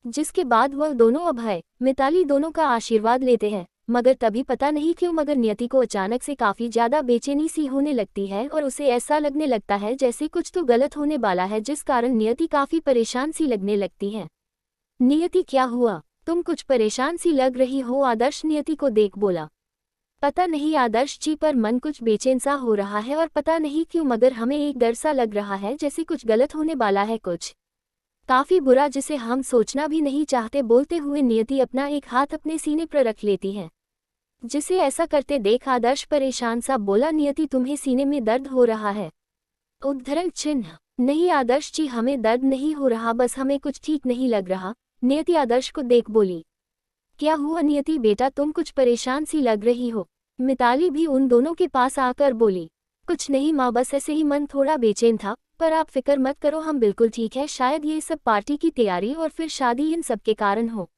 जिसके बाद वह दोनों अभय मिताली दोनों का आशीर्वाद लेते हैं। मगर तभी पता नहीं क्यों मगर नियति को अचानक से काफी ज्यादा बेचैनी सी होने लगती है और उसे ऐसा लगने लगता है जैसे कुछ तो गलत होने वाला है, जिस कारण नियति काफी परेशान सी लगने लगती है। नियति क्या हुआ, तुम कुछ परेशान सी लग रही हो, आदर्श नियति को देख बोला। पता नहीं आदर्श जी, पर मन कुछ बेचैन सा हो रहा है और पता नहीं क्यों मगर हमें एक डर सा लग रहा है जैसे कुछ गलत होने वाला है, कुछ काफी बुरा जिसे हम सोचना भी नहीं चाहते। बोलते हुए नियति अपना एक हाथ अपने सीने पर रख लेती है, जिसे ऐसा करते देख आदर्श परेशान सा बोला, नियति तुम्हें सीने में दर्द हो रहा है? उद्धरण चिन्ह, नहीं आदर्श जी हमें दर्द नहीं हो रहा, बस हमें कुछ ठीक नहीं लग रहा। नियति आदर्श को देख बोली, क्या हुआ नियति बेटा, तुम कुछ परेशान सी लग रही हो? मिताली भी उन दोनों के पास आकर बोली, कुछ नहीं माँ, बस ऐसे ही मन थोड़ा बेचैन था, पर आप फिक्र मत करो, हम बिल्कुल ठीक है। शायद ये सब पार्टी की तैयारी और फिर शादी इन सब के कारण हो।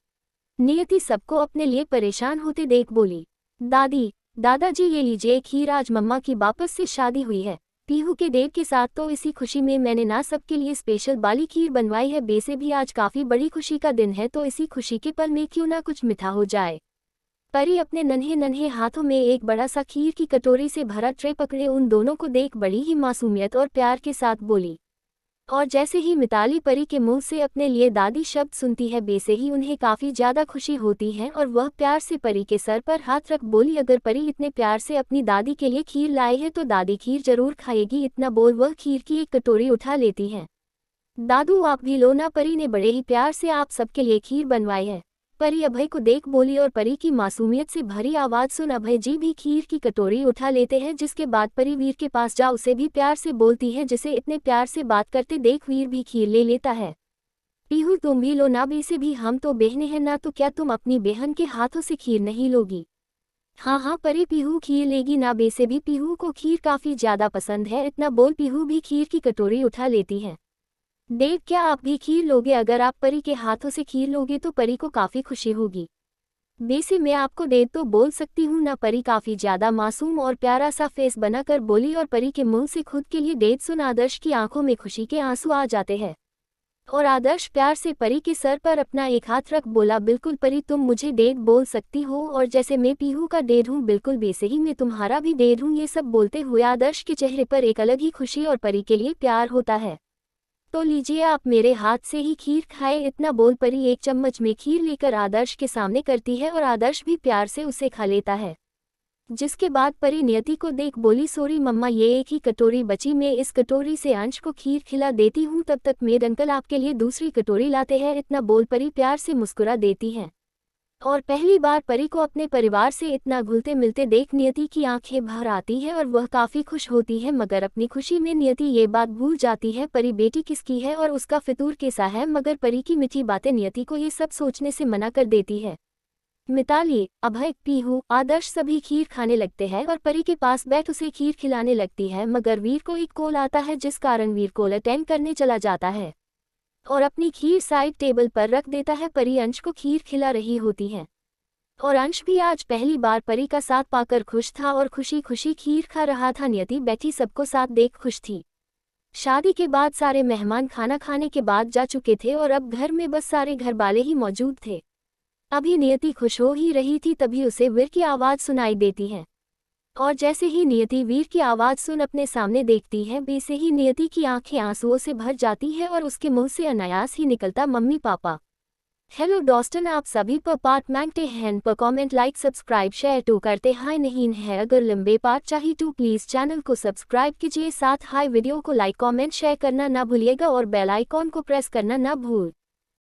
नियति सबको अपने लिए परेशान होते देख बोली, दादी दादाजी ये लीजिए खीर, आज मम्मा की वापस से शादी हुई है पीहू के देव के साथ, तो इसी खुशी में मैंने ना सबके लिए स्पेशल बाली खीर बनवाई है। वैसे भी आज काफी बड़ी खुशी का दिन है, तो इसी खुशी के पल में क्यों ना कुछ मीठा हो जाए। परी अपने नन्हे नन्हे हाथों में एक बड़ा सा खीर की कटोरी से भरा ट्रे पकड़े उन दोनों को देख बड़ी ही मासूमियत और प्यार के साथ बोली। और जैसे ही मिताली परी के मुंह से अपने लिए दादी शब्द सुनती है, वैसे ही उन्हें काफी ज्यादा खुशी होती है और वह प्यार से परी के सर पर हाथ रख बोली, अगर परी इतने प्यार से अपनी दादी के लिए खीर लाए है तो दादी खीर जरूर खाएगी। इतना बोल वह खीर की एक कटोरी उठा लेती है। दादू आप भी लो ना, परी ने बड़े ही प्यार से आप सबके लिए खीर बनवाई है। परी अभय को देख बोली और परी की मासूमियत से भरी आवाज सुन अभय जी भी खीर की कटोरी उठा लेते हैं, जिसके बाद परी वीर के पास जा उसे भी प्यार से बोलती है, जिसे इतने प्यार से बात करते देख वीर भी खीर ले लेता है। पीहू तुम भी लो ना, वैसे भी हम तो बहनें हैं ना, तो क्या तुम अपनी बहन के हाथों से खीर नहीं लोगी? हाँ हाँ परी पीहू खीर लेगी ना, वैसे भी पीहू को खीर काफी ज्यादा पसंद है। इतना बोल पीहू भी खीर की कटोरी उठा लेती है। देव, क्या आप भी खीर लोगे? अगर आप परी के हाथों से खीर लोगे तो परी को काफी खुशी होगी। बेसी मैं आपको देव तो बोल सकती हूँ ना। परी काफी ज्यादा मासूम और प्यारा सा फेस बनाकर बोली और परी के मुंह से खुद के लिए देव सुन आदर्श की आंखों में खुशी के आंसू आ जाते हैं। और आदर्श प्यार से परी के सर पर अपना एक हाथ रख बोला, बिल्कुल परी, तुम मुझे डेड बोल सकती हो, और जैसे मैं पीहू का डेड हूँ बिल्कुल वैसे ही मैं तुम्हारा भी डेड हूँ। ये सब बोलते हुए आदर्श के चेहरे पर एक अलग ही खुशी और परी के लिए प्यार होता है। तो लीजिए, आप मेरे हाथ से ही खीर खाए। इतना बोल परी एक चम्मच में खीर लेकर आदर्श के सामने करती है और आदर्श भी प्यार से उसे खा लेता है। जिसके बाद परी नियति को देख बोली, सॉरी मम्मा, ये एक ही कटोरी बची, मैं इस कटोरी से अंश को खीर खिला देती हूँ, तब तक मेड अंकल आपके लिए दूसरी कटोरी लाते हैं। इतना बोल परी प्यार से मुस्कुरा देती है। और पहली बार परी को अपने परिवार से इतना घुलते मिलते देख नियति की आंखें भर आती है और वह काफी खुश होती है। मगर अपनी खुशी में नियति ये बात भूल जाती है, परी बेटी किसकी है और उसका फितूर कैसा है। मगर परी की मीठी बातें नियति को ये सब सोचने से मना कर देती है। मिताली, अभय, पीहू, आदर्श सभी खीर खाने लगते हैं और परी के पास बैठ उसे खीर खिलाने लगती है। मगर वीर को एक कॉल आता है, जिस कारण वीर कॉल अटेंड करने चला जाता है और अपनी खीर साइड टेबल पर रख देता है। परी अंश को खीर खिला रही होती है और अंश भी आज पहली बार परी का साथ पाकर खुश था और खुशी खुशी खीर खा रहा था। नियति बैठी सबको साथ देख खुश थी। शादी के बाद सारे मेहमान खाना खाने के बाद जा चुके थे और अब घर में बस सारे घरवाले ही मौजूद थे। अभी नियति खुश हो ही रही थी, तभी उसे वीर की आवाज़ सुनाई देती है। और जैसे ही नियति वीर की आवाज़ सुन अपने सामने देखती है, वैसे ही नियति की आंखें आंसुओं से भर जाती है और उसके मुंह से अनायास ही निकलता, मम्मी पापा। हेलो दोस्तों, आप सभी पर पार्ट मांगते हैं, पर कमेंट, लाइक, सब्सक्राइब, शेयर टू करते हाय नहीं है। अगर लंबे पार्ट चाहिए तो प्लीज़ चैनल को सब्सक्राइब कीजिए, साथ हाई वीडियो को लाइक, कमेंट, शेयर करना ना भूलिएगा और बेल आइकॉन को प्रेस करना ना भूल।